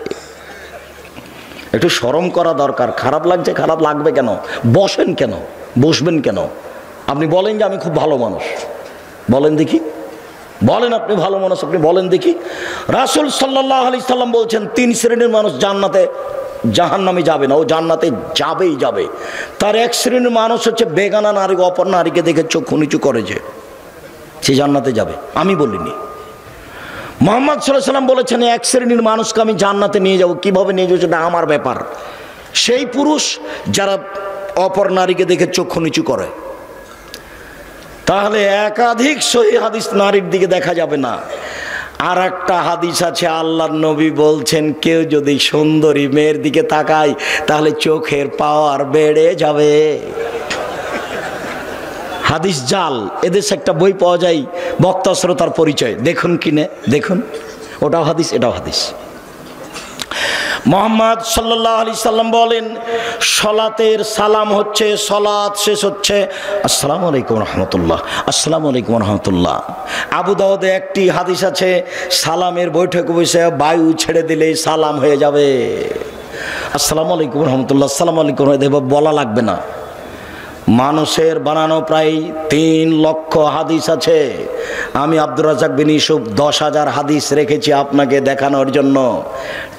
একটু শরম করা দরকার। খারাপ লাগছে, খারাপ লাগবে কেন? বসেন কেন? বসবেন কেন? আপনি বলেন যে আমি খুব ভালো মানুষ, বলেন দেখি, বলেন আপনি ভালো মানুষ, আপনি বলেন দেখি। রাসূল সাল্লাল্লাহু আলাইহি সাল্লাম বলছেন 3 শ্রেণীর মানুষ জান্নাতে, জাহান্নামে যাবে না, ও জান্নাতে যাবেই যাবে। তার 1 শ্রেণীর মানুষ হচ্ছে বেগানা নারী, অপর নারীকে দেখে চক্ষু নিচু করে, যে সে জান্নাতে যাবে। আমি বলিনি, মুহাম্মদ সাল্লাল্লাহু আলাইহি সাল্লাম বলেছেন 1 শ্রেণীর মানুষকে আমি জান্নাতে নিয়ে যাব। কিভাবে নিয়ে যাবো সেটা আমার ব্যাপার। সেই পুরুষ যারা অপর নারীকে দেখে চক্ষু নিচু করে। তাহলে একাধিক সহিহ হাদিস, নারীর দিকে দেখা যাবে না। আর একটা হাদিস আছে, আল্লাহর নবী বলছেন, কেউ যদি সুন্দরী মেয়ের দিকে তাকায় তাহলে চোখের পাওয়ার বেড়ে যাবে। হাদিস জাল। এদেশে একটা বই পাওয়া যায়, বক্তা শ্রোতার পরিচয়, দেখুন কিনে দেখুন, ওটাও হাদিস এটাও হাদিস। মুহাম্মদ সাল্লাল্লাহু আলাইহি সাল্লাম বলেন, সলাতের সালাম হচ্ছে, সলাত শেষ হচ্ছে আসসালামু আলাইকুম রহমতুল্লাহ, আসসালামু আলাইকুম রহমতুল্লাহ। আবু দাউদে একটি হাদিস আছে, সালামের বৈঠকে বসে বায়ু ছেড়ে দিলেই সালাম হয়ে যাবে। আসসালামু আলাইকুম রহমতুল্লাহ, আসসালামু আলাইকুম বলা লাগবে না। মানুষের বানানো প্রায় 3 লক্ষ হাদিস আছে। আমি আব্দুর রাজ্জাক বিন ইউসুফ 10,000 হাদিস রেখেছি আপনাকে দেখানোর জন্য।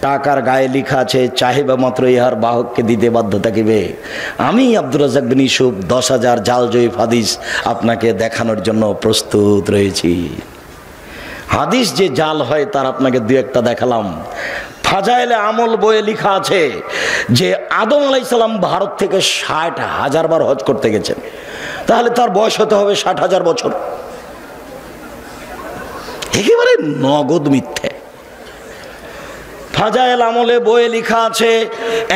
টাকার গায়ে লেখা আছে, চাহিবা মাত্র ইহার বাহককে দিতে বাধ্য থাকিবে। আমি আব্দুর রাজ্জাক বিন ইউসুফ 10,000 জাল জয়ীফ হাদিস আপনাকে দেখানোর জন্য প্রস্তুত রয়েছি। হাদিস যে জাল হয় তার আপনাকে 2-1টা দেখালাম। ফাজাইলে আমল বইয়ে লেখা আছে যে আদম আলাইহিস সালাম ভারত থেকে 60,000 বার হজ করতে গেছেন, তাহলে তার বয়স হতে হবে 60,000 বছর। একেবারে নগদ মিথ্যে। ফাজাইল আমলে বইয়ে লেখা আছে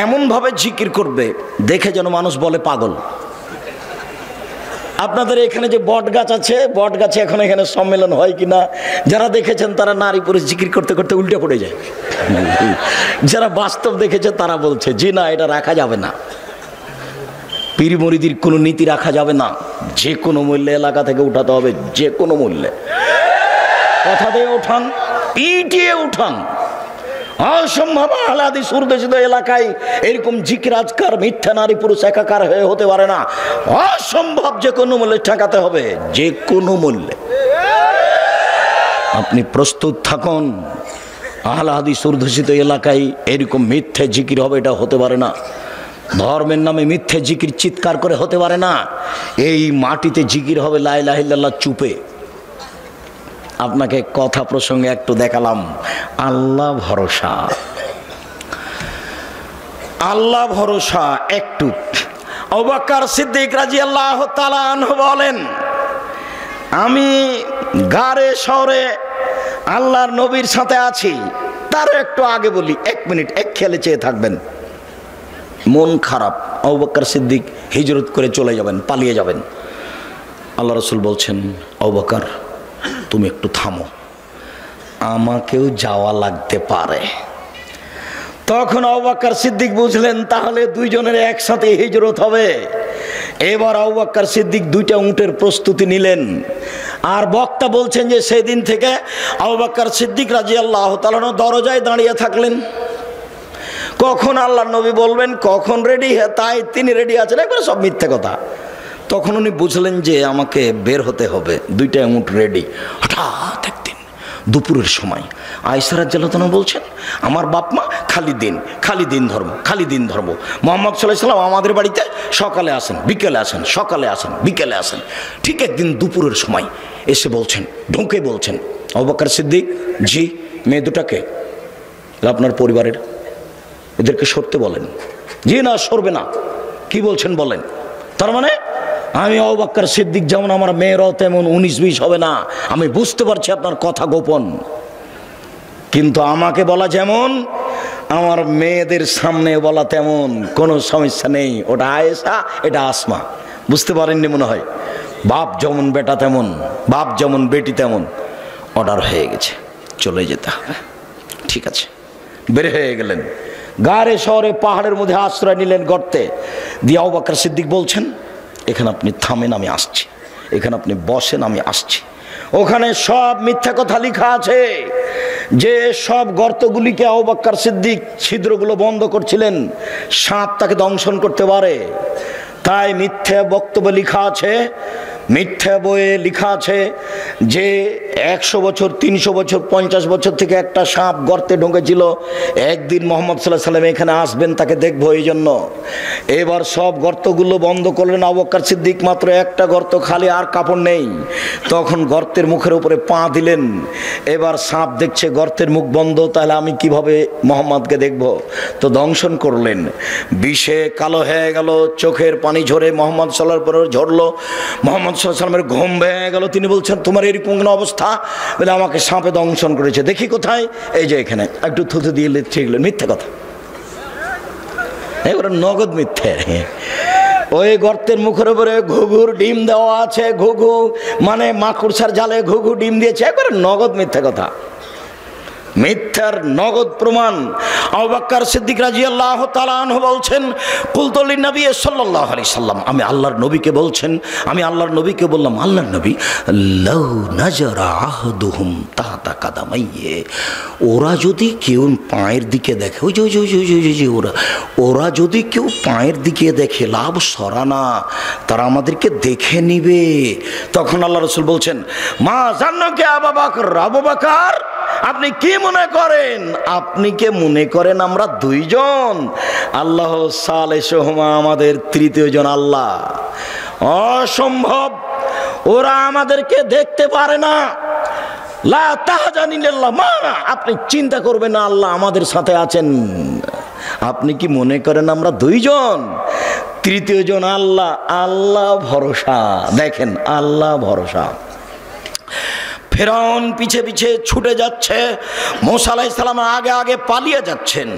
এমন ভাবে জিকির করবে দেখে যেন মানুষ বলে পাগল। আপনাদের এখানে যে বট গাছ আছে, বট গাছে এখন এখানে সম্মেলন হয় কিনা, যারা দেখেছেন তারা নারী পুরুষ জিকির করতে করতে উল্টে পড়ে যায়। যারা বাস্তব দেখেছে তারা বলছে জি না, এটা রাখা যাবে না, পীর মুরিদির কোনো নীতি রাখা যাবে না, যে কোনো মূল্যে এলাকা থেকে উঠাতে হবে, যে কোনো মূল্যে। কথা দিয়ে উঠান, পিটিয়ে উঠান। অসম্ভব আহলে হাদিস উর্দুশিত এলাকায় এরকম জিকির আজকার মিথ্যা নারী পুরুষ একাকার হয়ে হতে পারে না। অসম্ভব, যে কোনো মূল্যে ঠেকাতে হবে, যে কোনো মূল্যে। আপনি প্রস্তুত থাকুন। আহলে হাদিস উর্দুশিত এলাকায় এরকম মিথ্যে জিকির হবে, এটা হতে পারে না। ধর্মের নামে মিথ্যে জিকির চিৎকার করে হতে পারে না। এই মাটিতে জিকির হবে লা ইলাহা ইল্লাল্লাহ চুপে। আপনাকে কথা প্রসঙ্গে একটু দেখালাম। আল্লাহ ভরসা, আল্লাহ ভরসা একটু। আবু বকর সিদ্দিক রাদিয়াল্লাহু তাআলা আনহু বলেন, আমি গারে শহরে আল্লাহর নবীর সাথে আছি। তার একটু আগে বলি, 1 মিনিট এক খেয়ালে চেয়ে থাকবেন। মন খারাপ, আবু বকর সিদ্দিক হিজরত করে চলে যাবেন, পালিয়ে যাবেন। আল্লাহ রাসূল বলছেন, আবু বকর তুমি একটু থামো, আমাকেও যাওয়া লাগতে পারে। তখন আবু বকর সিদ্দিক বুঝলেন তাহলে দুইজনের একসাথে হিজরত হবে। এবার আবু বকর সিদ্দিক 2টা উটের প্রস্তুতি নিলেন। আর বক্তা বলছেন যে সেদিন থেকে আবু বকর সিদ্দিক রাদিয়াল্লাহু তাআলা দরজায় দাঁড়িয়ে থাকলেন। কখন আল্লাহর নবী বলবেন, কখন রেডি, তাই তিনি রেডি আছেন, একবার সব মিথ্যে কথা। তখন উনি বুঝলেন যে আমাকে বের হতে হবে, 2টা উট রেডি। হঠাৎ একদিন দুপুরের সময় আয়েশা রাদিয়াল্লাহু আনহা বলছেন, আমার বাপ মা খালি দিন ধর্ম, খালি দিন ধর্ম। মুহাম্মদ সাল্লাল্লাহু আলাইহি ওয়াসাল্লাম আমাদের বাড়িতে সকালে আসেন, বিকেলে আসেন, সকালে আসেন, বিকেলে আসেন। ঠিক একদিন দুপুরের সময় এসে বলছেন, ঢুকে বলছেন, আবু বকর সিদ্দিক জি, মেয়ে দুটাকে আপনার পরিবারের, এদেরকে সরতে বলেন। জি না, সরবে না। কি বলছেন বলেন। তার মানে আমি আবু বকর সিদ্দিক যেমন, আমার মেয়েরাও তেমন 19-20 হবে না। আমি বুঝতে পারছি আপনার কথা গোপন, কিন্তু আমাকে বলা যেমন, আমার মেয়েদের সামনে বলা তেমন, কোনো সমস্যা নেই। ওটা আয়েশা, এটা আসমা। বুঝতে পারেননি মনে হয়। বাপ যেমন বেটা তেমন, বাপ যেমন বেটি তেমন। অর্ডার হয়ে গেছে, চলে যেতে হবে। ঠিক আছে, বের হয়ে গেলেন। গারে শহরে পাহাড়ের মধ্যে আশ্রয় নিলেন, গর্তে দিয়ে। আবু বকর সিদ্দিক বলছেন, এখানে আপনি থামেন, আমি আসছি। এখানে আপনি বসেন, আমি আসছি। ওখানে সব মিথ্যা কথা লেখা আছে যে সব গর্তগুলিকে আবু বকর সিদ্দিক ছিদ্রগুলো বন্ধ করছিলেন, সাপ তাকে দংশন করতে পারে। তাই মিথ্যা বক্তব্য লেখা আছে, মিথ্যা বইয়ে লেখা আছে যে 100 বছর, 300 বছর, 50 বছর থেকে একটা সাপ গর্তে ঢুকেছিল। একদিন মুহাম্মদ সাল্লাল্লাহু আলাইহি ওয়াসাল্লাম এখানে আসবেন, তাকে দেখবো, এই জন্য এবার সব গর্তগুলো বন্ধ করলেন। আবু বকর সিদ্দিক মাত্র একটা গর্ত খালি, আর কাপড় নেই। তখন গর্তের মুখের উপরে পা দিলেন। এবার সাপ দেখছে গর্তের মুখ বন্ধ, তাহলে আমি কিভাবে মুহাম্মদকে দেখব? তো দংশন করলেন। বিষে কালো হয়ে গেল, চোখের পানি ঝরে মুহাম্মদ সাল্লাল্লাহু আলাইহি ওয়াসাল্লাম ঝরলো। মুহাম্মদ সাল্লাল্লাহু আলাইহি ওয়াসাল্লামের ঘুম ভেঙে গেল। তিনি বলছেন, তোমার এরকম কোনো অবস্থা? বলে, আমাকে সাপে দংশন করেছে। দেখি কোথায়? এই যে এখানে। একটু থুতু দিয়ে লিখে গেলেন। মিথ্যে কথা, এবারে নগদ মিথ্যে। ওই গর্তের মুখের উপরে ঘুঘুর ডিম দেওয়া আছে। ঘুঘু মানে মাকড়সার জালে ঘুঘু ডিম দিয়েছে, একবারে নগদ মিথ্যা কথা, মিথ্যার নগদ প্রমাণ। আবু বকর সিদ্দিক রাদিয়াল্লাহু তাআলা আনহু বলছেন, কুলতু লিন-নবী সাল্লাল্লাহু আলাইহি সাল্লাম, আমি আল্লাহর নবীকে বলছেন, আমি আল্লাহর নবীকে বললাম, আল্লাহর নবী, লাউ নাজারা আহদুহুম তাহতা কাদামাইয়ে, ওরা যদি কেউ পায়ের দিকে দেখে, ওই যে ওরা যদি কেউ পায়ের দিকে দেখে, লাভ সরানা, তারা আমাদেরকে দেখে নিবে। তখন আল্লাহ রাসূল বলছেন, মা জান্নাকে আবু বকর, আবু বকর আপনি কি মনে করেন, আপনি কে মনে করেন আমরা দুইজন? আল্লাহ সালেহুমা, আমাদের তৃতীয় জন আল্লাহ। অসম্ভব, ওরা আমাদেরকে দেখতে পারে না। লা তাহজানিল্লাহ মা, আপনি চিন্তা করবেন না, আল্লাহ আমাদের সাথে আছেন। আপনি কি মনে করেন আমরা দুইজন? তৃতীয় জন আল্লাহ। আল্লাহ ভরসা, দেখেন আল্লাহ ভরসা। ফেরাউন পিছে পিছে ছুটে যাচ্ছে, মূসা আলাইহিস সালাম আগে আগে পালিয়ে যাচ্ছেন।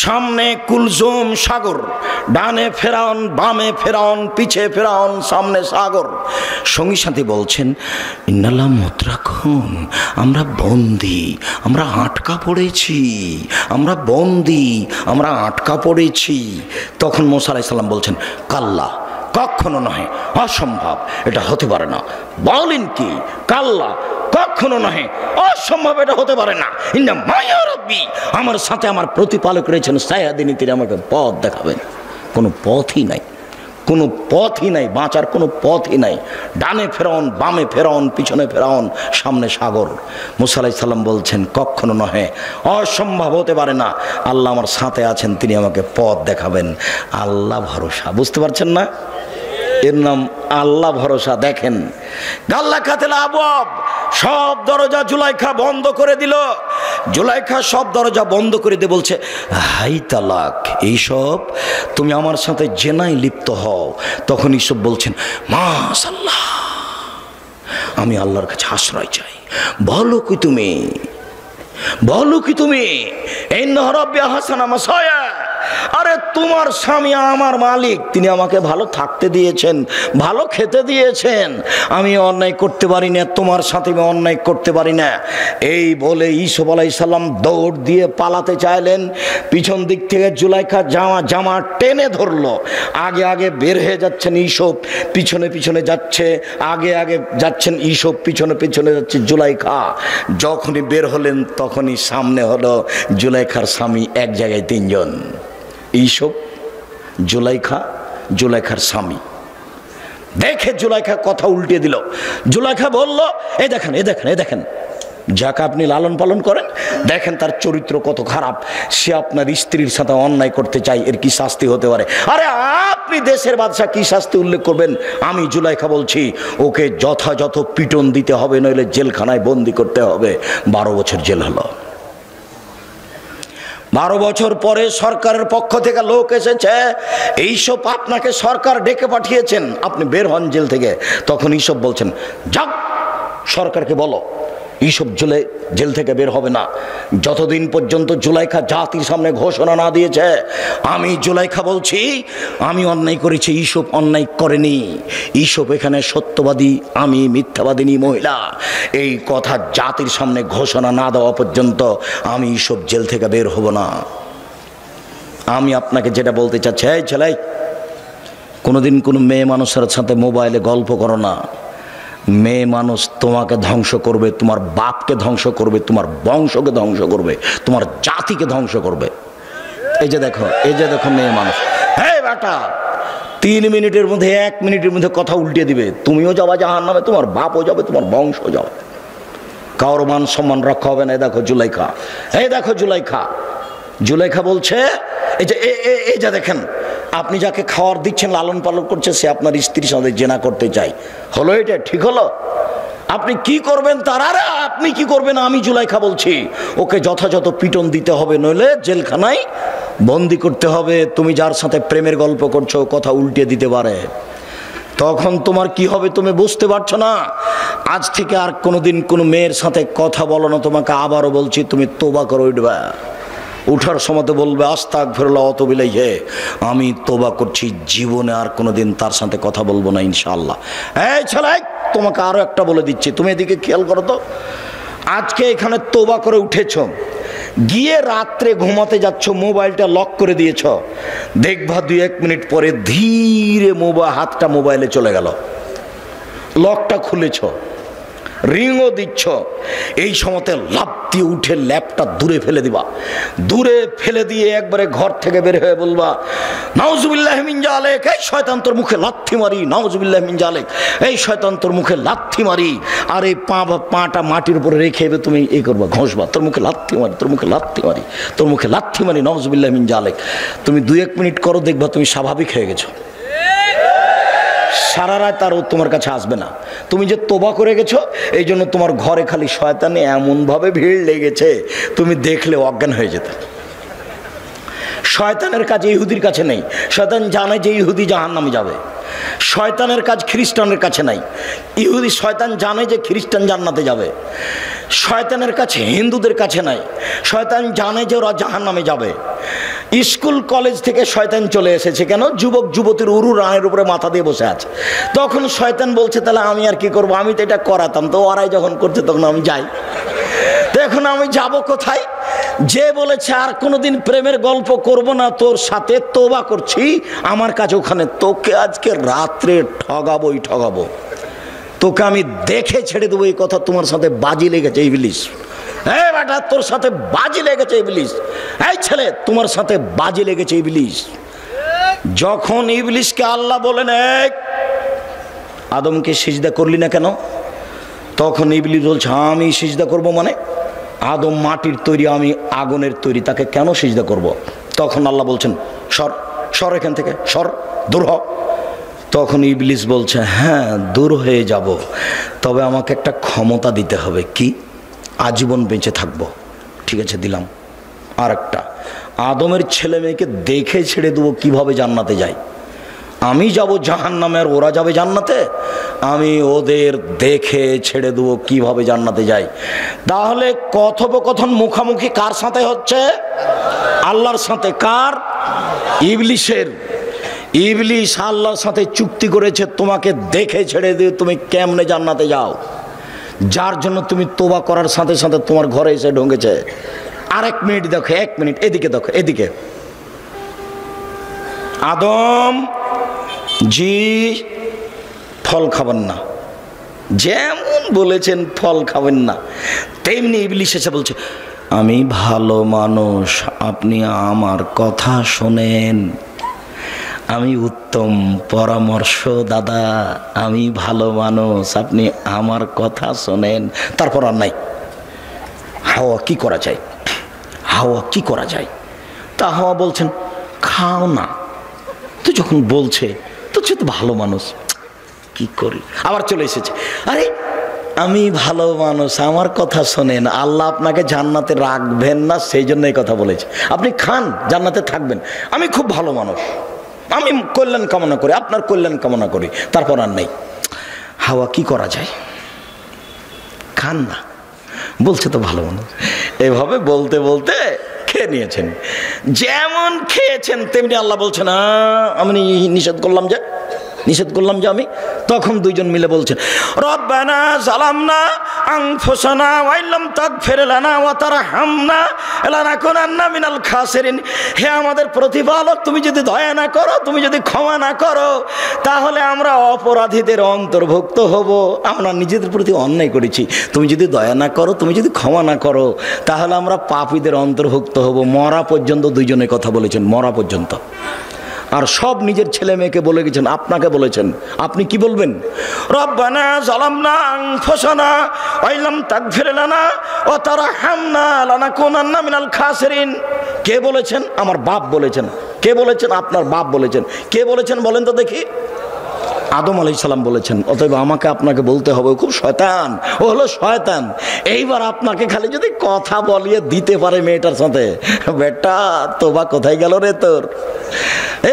সামনে কুলজুম সাগর, ডানে ফেরাউন, বামে ফেরাউন, পিছে ফেরাউন, সামনে সাগর। সঙ্গী সাথী বলছেন, ইন্নাল্লাহ মুতরাকুন, আমরা বন্দী, আমরা আটকা পড়েছি, আমরা বন্দী, আমরা আটকা পড়েছি। তখন মূসা আলাইহিস সালাম বলছেন, কাল্লা, কখনো নয়, অসম্ভব, এটা হতে পারে না। বলেন কি? কাল্লা, কখনো নয়, অসম্ভব, এটা হতে পারে না। ইন্না মায়া রাব্বি, আমার সাথে আমার প্রতিপালক রয়েছেন, সায়াদিনী, তিনি আমাকে পথ দেখাবেন। কোনো পথই নাই, কোনো পথই নাই, বাঁচার কোনো পথই নাই। ডানে ফেরাউন, বামে ফেরাউন, পিছনে ফেরাউন, সামনে সাগর। মূসা আলাইহিস সালাম বলছেন, কখনো নহে, অসম্ভব, হতে পারে না। আল্লাহ আমার সাথে আছেন, তিনি আমাকে পথ দেখাবেন। আল্লাহ ভরসা, বুঝতে পারছেন না? এর নাম আল্লাহ ভরসা। দেখেন গাল্লা খাতেলা আবওয়াব, সব দরজা জুলাইখা বন্ধ করে দিল। জুলাইখা সব দরজা বন্ধ করে দিয়ে বলছে, হাই তালাক, এইসব তুমি আমার সাথে জেনায় লিপ্ত হও। তখন ইসব বলছেন, মাশাআল্লাহ, আমি আল্লাহর কাছে আশ্রয় চাই। বলো কি তুমি, বলো কি তুমি, ইন্না রাব্বি হাসানা মাসায়া, আরে তোমার স্বামী আমার মালিক, তিনি আমাকে ভালো থাকতে দিয়েছেন, ভালো খেতে দিয়েছেন, আমি অন্যায় করতে পারি না, তোমার সাথে আমি অন্যায় করতে পারি না। এই বলে ইউসুফ আলাইহিস সালাম দৌড় দিয়ে পালাতে চাইলেন। পিছন দিক থেকে জুলাইখা জামা টেনে ধরলো। আগে আগে বের হয়ে যাচ্ছেন ইউসুফ, পিছনে পিছনে যাচ্ছে, আগে আগে যাচ্ছেন ইউসুফ, পিছনে পিছনে যাচ্ছে জুলাইখা। যখনই বের হলেন তখনই সামনে হলো জুলাইখার স্বামী, এক জায়গায় তিনজন, ইউসুফ, জুলাইখা, জুলাইখার স্বামী। দেখে জুলাইখা কথা উল্টে দিল। জুলাইখা বলল, এই দেখেন, এই দেখেন, এই দেখেন, যাকে আপনি লালন পালন করেন, দেখেন তার চরিত্র কত খারাপ, সে আপনার স্ত্রীর সাথে অন্যায় করতে চায়, এর কি শাস্তি হতে পারে? আরে আপনি দেশের বাদশা, কি শাস্তি উল্লেখ করবেন? আমি জুলাইখা বলছি, ওকে যথাযথ পিটন দিতে হবে, নইলে জেলখানায় বন্দি করতে হবে। 12 বছর জেল হলো। 12 বছর পরে সরকারের পক্ষ থেকে লোক এসেছে, এইসব আপনাকে সরকার ডেকে পাঠিয়েছেন, আপনি বের হন জেল থেকে। তখন এইসব বলছেন, যাক, সরকারকে বলো এইসব জেল থেকে বের হবে না যতদিন পর্যন্ত জুলাইখা জাতির সামনে ঘোষণা না দিয়েছে। আমি জুলাইখা বলছি, আমি অন্যায় করেছি, এইসব অন্যায় করেনি। এইসব এখানে সত্যবাদী, আমি মিথ্যাবাদিনী মহিলা। এই কথা জাতির সামনে ঘোষণা না দেওয়া পর্যন্ত আমি এইসব জেল থেকে বের হব না। আমি আপনাকে যেটা বলতে চাচ্ছি, এই ছেলে, কোনোদিন কোনো মেয়ে মানুষের সাথে মোবাইলে গল্প করো না। মেয়ে মানুষ তোমাকে ধ্বংস করবে, তোমার বাপকে ধ্বংস করবে, তোমার বংশকে ধ্বংস করবে, তোমার জাতিকে ধ্বংস করবে। এই যে দেখো, এই যে দেখো মেয়ে মানুষ, হ্যাঁ বেটা, 3 মিনিটের মধ্যে, 1 মিনিটের মধ্যে কথা উল্টে দিবে। তুমিও যাবা জাহান্নামে, তোমার বাপও যাবে, তোমার বংশ যাবে, কারো মান সম্মান রক্ষা হবে না। এই দেখো জুলাইখা, এই দেখো জুলাইখা। জুলাইখা বলছে, এই যে দেখেন, আপনি যাকে খাওয়ার দিচ্ছেন, লালন পালন করছে, সে আপনার স্ত্রীর সাথে জেনা করতে চায়। হলো এটা? ঠিক হলো? আপনি কি করবেন তার? আরে আপনি কি করবেন? আমি জুলাইখা বলছি, ওকে যথাযথ পিটন দিতে হবে, নইলে জেলখানায় বন্দি করতে হবে। তুমি যার সাথে প্রেমের গল্প করছো, কথা উল্টে দিতে পারে, তখন তোমার কি হবে তুমি বুঝতে পারছো না। আজ থেকে আর কোনোদিন কোনো মেয়ের সাথে কথা বলো না। তোমাকে আবারও বলছি, তুমি তোবা করে উঠবা, উঠার সময় বলবে আস্তাগফিরুল্লাহ ওয়া আতুবু ইলাইহি, আমি তওবা করছি, জীবনে আর কোনোদিন তার সাথে কথা বলবো না ইনশাআল্লাহ। এই ছেলে, তোমাকে আরো একটা বলে দিচ্ছি, তুমি এদিকে খেয়াল করো তো। আজকে এখানে তওবা করে উঠেছ, গিয়ে রাত্রে ঘুমাতে যাচ্ছ, মোবাইলটা লক করে দিয়েছ, দেখবা 2-1 মিনিট পরে ধীরে হাতটা মোবাইলে চলে গেল, লকটা খুলেছ, রিংও দিচ্ছ, এই সময়তে লাফ দিয়ে উঠে ল্যাপটা দূরে ফেলে দিবা, দূরে ফেলে দিয়ে একবারে ঘর থেকে বের হয়ে বলবা নাউজুবিল্লাহি মিন জালিক, এই শয়তান তোর মুখে লাথি মারি, নাউজুবিল্লাহি মিন জালিক, এই শয়তান তোর মুখে লাথি মারি। আর এই পাটা মাটির উপরে রেখে তুমি এই করবা, ঘষবা, তোর মুখে লাথি মারি, তোর মুখে লাথি মারি, তোর মুখে লাথি মারি, নাউজুবিল্লাহি মিন জালিক। তুমি 2-1 মিনিট করো, দেখবা তুমি স্বাভাবিক হয়ে গেছো, সারা রাত আর তোমার কাছে আসবে না। তুমি যে তোবা করে গেছো, এই জন্য তোমার ঘরে খালি শয়তানে এমনভাবে ভিড় লেগেছে, তুমি দেখলে অজ্ঞান হয়ে যেতে। শয়তানের কাজ ইহুদির কাছে নেই, শয়তান জানে যে ইহুদি জাহান্নামে যাবে। শয়তানের কাজ খ্রিস্টানের কাছে নাই, ইহুদি শয়তান জানে যে খ্রিস্টান জান্নাতে যাবে। শয়তানের কাছে হিন্দুদের কাছে নাই, শয়তান জানে যে ওরা জাহান্নামে যাবে। স্কুল কলেজ থেকে শয়তান চলে এসেছে, কেন? যুবক যুবতীর উরু রানের উপরে মাথা দিয়ে বসে আছে। তখন শয়তান বলছে তাহলে আমি আর কি করবো, আমি তো এটা করাতাম, তো ওরাই যখন করছে তখন আমি যাই, তো এখন আমি যাব কোথায়? যে বলেছে আর কোনোদিন প্রেমের গল্প করব না তোর সাথে, তওবা করছি, আমার কাছে ওখানে, তোকে আজকে রাত্রে ঠগাবোই ঠগাবো, তোকে আমি দেখে ছেড়ে দেবো। এই কথা তোমার সাথে বাজি লেগেছে ইবলিস। এই বেটা, তোর সাথে বাজি লেগেছে ইবলিস। এই ছেলে, তোমার সাথে বাজি লেগেছে ইবলিস। যখন ইবলিসকে আল্লাহ বলেন আদমকে সিজদা করলি না কেন, তখন ইবলিস বলছে আমি সিজদা করব মানে? আদম মাটির তৈরি, আমি আগুনের তৈরি, তাকে কেন সিজদা করব? তখন আল্লাহ বলছেন সর, সর এখান থেকে, সর, দূর হ। তখন ইবলিস বলছে হ্যাঁ দূর হয়ে যাব, তবে আমাকে একটা ক্ষমতা দিতে হবে। কি? আজীবন বেঁচে থাকবো। ঠিক আছে, দিলাম। আর একটা, আদমের ছেলে মেয়েকে দেখে ছেড়ে দেবো কিভাবে জান্নাতে যায়। আমি যাব জাহান্নামে আর ওরা যাবে জান্নাতে, আমি ওদের দেখে ছেড়ে দেবো কিভাবে জান্নাতে যায়। তাহলে কথোপকথন মুখামুখি কার সাথে হচ্ছে? আল্লাহর সাথে। কার? ইবলিসের। ইবলিস আল্লাহর সাথে চুক্তি করেছে তোমাকে দেখে ছেড়ে দিয়ে তুমি কেমনে জান্নাতে যাও, যার জন্য তুমি তোবা করার সাথে সাথে তোমার ঘরে এসে ঢুকেছে। আর 1 মিনিট দেখো, 1 মিনিট এদিকে দেখো, এদিকে। আদম জি ফল খাবেন না, যেমন বলেছেন ফল খাবেন না, তেমনি ইবলিস এসে বলছে আমি ভালো মানুষ, আপনি আমার কথা শোনেন, আমি উত্তম পরামর্শ দাদা, আমি ভালো মানুষ, আপনি আমার কথা শোনেন। তারপর আর নাই। হাওয়া কি করা যায়, হাওয়া কি করা যায়? তা হাওয়া বলছেন খাও না। তো যখন বলছে তো সে তো ভালো মানুষ, কি করি? আবার চলে এসেছে, আরে আমি ভালো মানুষ, আমার কথা শোনেন, আল্লাহ আপনাকে জান্নাতে রাখবেন না, সেই জন্য এই কথা বলেছে। আপনি খান, জান্নাতে থাকবেন, আমি খুব ভালো মানুষ, আমি কল্যাণ কামনা করি, আপনার কল্যাণ কামনা করি। তারপর আর নেই। হাওয়া কি করা যায়? খান না, বলছে তো ভালো মানুষ। এভাবে বলতে বলতে খেয়ে নিয়েছেন। যেমন খেয়েছেন তেমনি আল্লাহ বলছেন আমি নিষেধ করলাম যে, নিষেধ করলাম যে আমি। তখন দুইজন মিলে বলছেন রব্বানা যালামনা আনফুসানা ওয়া ইল্লাম তাগফির লানা ওয়া তারহামনা লানাকুনান্না মিনাল খাসিরিন। হে আমাদের প্রতিপালক, তুমি যদি দয়া না করো, তুমি যদি ক্ষমা না করো, তাহলে আমরা অপরাধীদের অন্তর্ভুক্ত হব। আমরা নিজেদের প্রতি অন্যায় করেছি, তুমি যদি দয়া না করো, তুমি যদি ক্ষমা না করো, তাহলে আমরা পাপীদের অন্তর্ভুক্ত হব। মরা পর্যন্ত দুইজনে কথা বলেছেন, মরা পর্যন্ত। আর সব নিজের ছেলে মেয়েকে বলে গেছেন, আপনাকে বলেছেন, আপনি কি বলবেন? রব্বানা যালামনা আনফুসানা ওয়া ইল্লাম তাগফির লানা ওয়া তারহামনা লানাকুনান্না মিনাল খাসিরিন। কে বলেছেন? আমার বাপ বলেছেন। কে বলেছেন? আপনার বাপ বলেছেন। কে বলেছেন বলেন তো দেখি? আদম আলাইহিস সালাম বলেছেন। অতএব আমাকে আপনাকে বলতে হবে ও খুব শয়তান, ও হলো শয়তান। এইবার আপনাকে খালি যদি কথা বলিয়ে দিতে পারে মেয়েটার সাথে, বেটা তোবা কোথায় গেল রে তোর?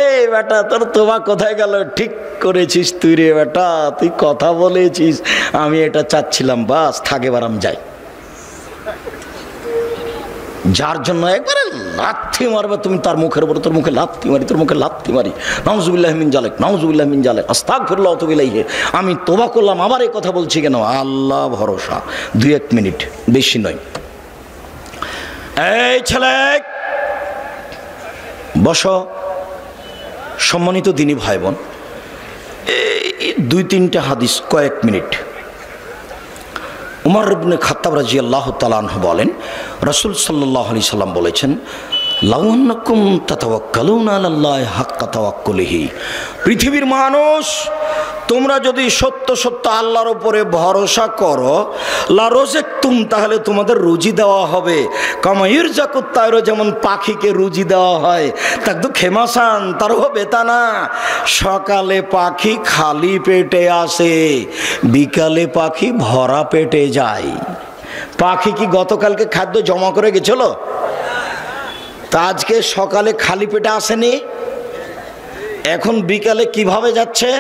এই বেটা তোর তোবা কোথায় গেল? ঠিক করেছিস তুই রে বেটা, তুই কথা বলেছিস, আমি এটা চাচ্ছিলাম, বাস থাক, এবার আমি যাই। যার জন্য একবারে লাথি মারবে তুমি তার মুখের উপরে, তোর মুখে লাথি মারি, তোর মুখে লাথি মারি, নাউজুবিল্লাহ মিন জালিক, নাউজুবিল্লাহ মিন জালিক, আস্তাগফিরুল্লাহ ওয়া আতুবু ইলাইহি। আমি তওবা করলাম, আবার এই কথা বলছি কেন? আল্লাহ ভরসা। 2-1 মিনিট, বেশি নয়। এই ছেলে বসো। সম্মানিত দিনী ভাই বোন, এই 2-3টা হাদিস, কয়েক মিনিট। উমর ইবনে খাত্তাব রাদিয়াল্লাহু তাআলা আনহু বলেন, রাসূল সাল্লাল্লাহু আলাইহি সাল্লাম বলেছেন, লাউ আন্নাকুম তাতাওয়াক্কালুনা আলাল্লাহি হাক্কা তাওয়াক্কুলিহি, পৃথিবীর মানুষ তোমরা যদি সত্য সত্য আল্লাহর উপরে ভরসা করো, লা রাযাকতুম, তাহলে তোমাদের রুজি দেওয়া হবে। কামা ইরযাকুত তায়র, যেমন পাখিকে রুজি দেওয়া হয়। তাকদু খেমাসান, তার হবে তা না। সকালে পাখি খালি পেটে আসে, বিকালে পাখি ভরা পেটে যায়। পাখি কি গতকালকে খাদ্য জমা করে গেছিল? তা আজকে সকালে খালি পেটে আসেনি, এখন বিকালে কিভাবে যাচ্ছে?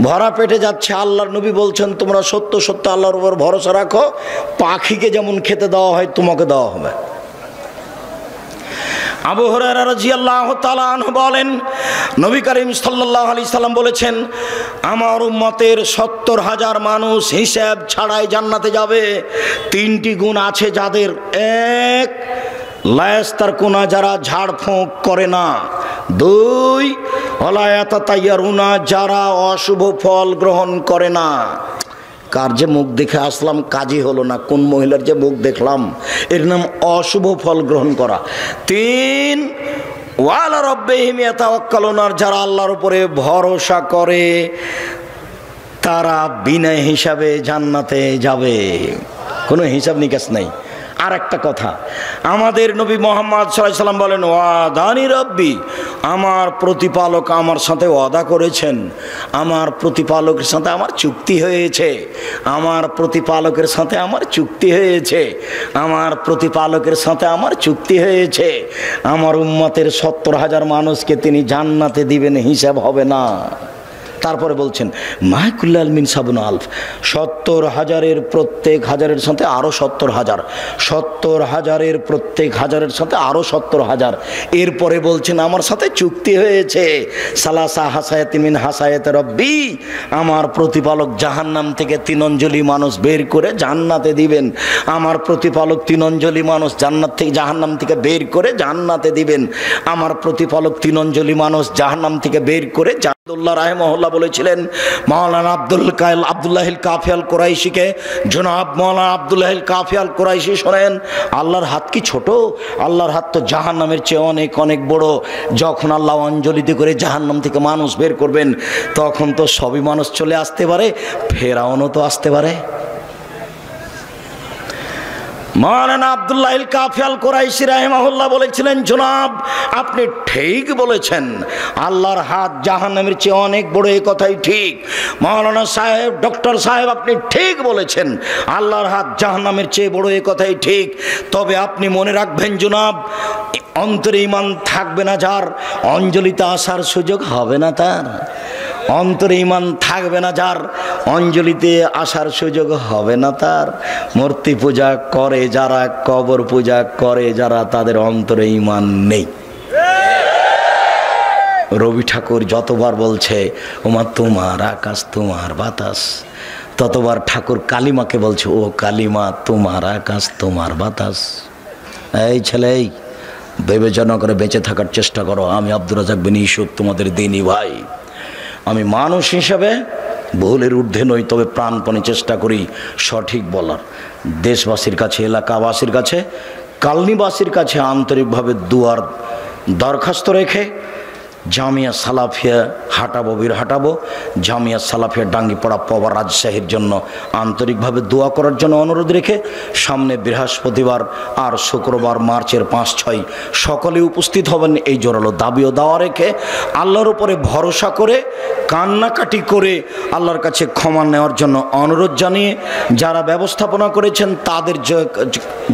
ভরা পেটে যাচ্ছে। আল্লাহর নবী বলছেন, তোমরা সত্য সত্য আল্লাহর উপর ভরসা রাখো, পাখিকে যেমন খেতে দেওয়া হয় তোমাকে দেওয়া হবে। আবু হুরায়রা রাদিয়াল্লাহু তাআলা আনহু বলেন, নবী করিম সাল্লাল্লাহু আলাইহি সাল্লাম বলেছেন, আমার উম্মতের 70,000 মানুষ হিসাব ছাড়াই জান্নাতে যাবে। 3টি গুণ আছে যাদের। 1, লায়াস্তার কোনা, যারা ঝাড়ফুঁক করে না। 2, ওয়ালায়াতাতাইয়ারুনা, যারা অশুভ ফল গ্রহণ করে না। কার যে মুখ দেখে আসলাম কাজই হলো না, কোন মহিলার যে মুখ দেখলাম, এর নাম অশুভ ফল গ্রহণ করা। 3, ওয়ালা রাব্বিহিম ইয়াতাওয়াক্কালুন, যারা আল্লাহর উপরে ভরসা করে তারা বিনা হিসাবে জান্নাতে যাবে, কোনো হিসাব নিকাশ নেই। আর একটা কথা, আমাদের নবী মুহাম্মদ সাল্লাল্লাহু আলাইহি সাল্লাম বলেন, ওয়াদানি রাব্বি, আমার প্রতিপালক আমার সাথে ওয়াদা করেছেন, আমার প্রতিপালকের সাথে আমার চুক্তি হয়েছে, আমার প্রতিপালকের সাথে আমার চুক্তি হয়েছে, আমার প্রতিপালকের সাথে আমার চুক্তি হয়েছে। আমার উম্মতের 70,000 মানুষকে তিনি জান্নাতে দিবেন, হিসাব হবে না। তারপরে বলছেন, মাহকুল্লাল মিন সাবুন আলফ, 70,000-এর প্রত্যেক হাজারের সাথে আরও 70,000, 70,000-এর প্রত্যেক হাজারের সাথে আরও 70,000। এরপরে বলছেন, আমার সাথে চুক্তি হয়েছে, সালাসা হাসায়াতিন মিন হাসায়াতি রব্বি, আমার প্রতিপালক জাহান্নাম থেকে 3 অঞ্জলি মানুষ বের করে জান্নাতে দিবেন। আমার প্রতিপালক 3 অঞ্জলি মানুষ জান্নাত থেকে জাহান্নাম থেকে বের করে জান্নাতে দিবেন। আমার প্রতিপালক 3 অঞ্জলি মানুষ জাহান্নাম থেকে বের করে আব্দুল্লাহ রাহিমাহুল্লাহ বলেছিলেন, মাওলানা আব্দুল্লাহিল কাফি আল কুরাইশিকে, জনাব মাওলানা আব্দুল্লাহিল কাফি আল কুরাইশি, শোনেন, আল্লাহর হাত কি ছোট? আল্লাহর হাত তো জাহান্নামের চেয়ে অনেক অনেক বড়। যখন আল্লাহ অঞ্জলিতে করে জাহান্নাম থেকে মানুষ বের করবেন, তখন তো সবই মানুষ চলে আসতে পারে, ফেরাউনও তো আসতে পারে। মাওলানা আব্দুল্লাহিল কাফি আল কুরাইশি রাহিমাহুল্লাহ বলেছিলেন, জনাব আপনি ঠিক বলেছেন, আল্লাহর হাত জাহান্নামের চেয়ে অনেক বড়, এই কথাই ঠিক। মাওলানা সাহেব, ডক্টর সাহেব, আপনি ঠিক বলেছেন, আল্লাহর হাত জাহান্নামের চেয়ে বড়, এই কথাই ঠিক। তবে আপনি মনে রাখবেন জনাব, অন্তরে ঈমান থাকবে না যার, অঞ্জলিতে আসার সুযোগ হবে না তার। অন্তরে ঈমান থাকবে না যার, অঞ্জলিতে আসার সুযোগ হবে না তার। মূর্তি পূজা করে যারা, কবর পূজা করে যারা, তাদের অন্তরে ঈমান নেই। রবি ঠাকুর যতবার বলছে, ওমা তোমার আকাশ তোমার বাতাস, ততবার ঠাকুর কালিমাকে বলছে, ও কালিমা তোমার আকাশ তোমার বাতাস। এই ছেলে, বিবেচনা করে বেঁচে থাকার চেষ্টা করো। আমি আব্দুর রাজ্জাক বিন ইউসুফ, তোমাদের দিনী ভাই। আমি মানুষ হিসাবে ভুলের ঊর্ধ্বে নই, তবে প্রাণপণে চেষ্টা করি সঠিক বলার। দেশবাসীর কাছে, এলাকাবাসীর কাছে, কালনিবাসীর কাছে আন্তরিকভাবে দুয়ার দরখাস্ত রেখে জামিয়া সালাফিয়া হাঁটাবো, বীর হাঁটাবো, জামিয়া সালাফিয়া ডাঙ্গিপাড়া পবা রাজশাহীর জন্য আন্তরিকভাবে দোয়া করার জন্য অনুরোধ রেখে, সামনে বৃহস্পতিবার আর শুক্রবার মার্চের 5-6 সকলে উপস্থিত হবেন, এই জোরালো দাবি ও দাওয়া রেখে, আল্লাহর উপরে ভরসা করে, কান্নাকাটি করে আল্লাহর কাছে ক্ষমা নেওয়ার জন্য অনুরোধ জানিয়ে, যারা ব্যবস্থাপনা করেছেন তাদের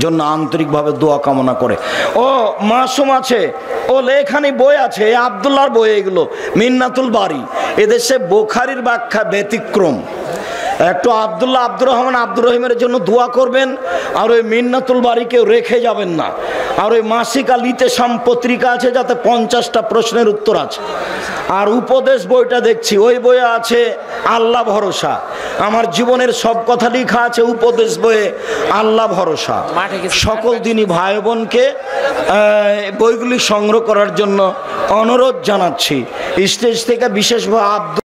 জন্য আন্তরিকভাবে দোয়া কামনা করে। ও মাসুম আছে, ও লেখানি বই আছে, আব্দুল্লাহর বই, এগুলো মিন্নাতুল বারি। এদেশে বুখারীর ব্যাখ্যা ব্যতিক্রম, একটু আব্দুল্লাহ আব্দুর রহমান আব্দুর রহিমের জন্য দোয়া করবেন। আর ওই মিন্নাতুল বাড়িকেও রেখে যাবেন না। আর ওই মাসিক আলিতে পত্রিকা আছে, যাতে 50টা প্রশ্নের উত্তর আছে। আর উপদেশ বইটা দেখছি, ওই বইয়ে আছে আল্লাহ ভরসা। আমার জীবনের সব কথা লেখা আছে উপদেশ বইয়ে, আল্লাহ ভরসা। সকল দিনই ভাই বোনকে বইগুলি সংগ্রহ করার জন্য অনুরোধ জানাচ্ছি। স্টেজ থেকে বিশেষভাবে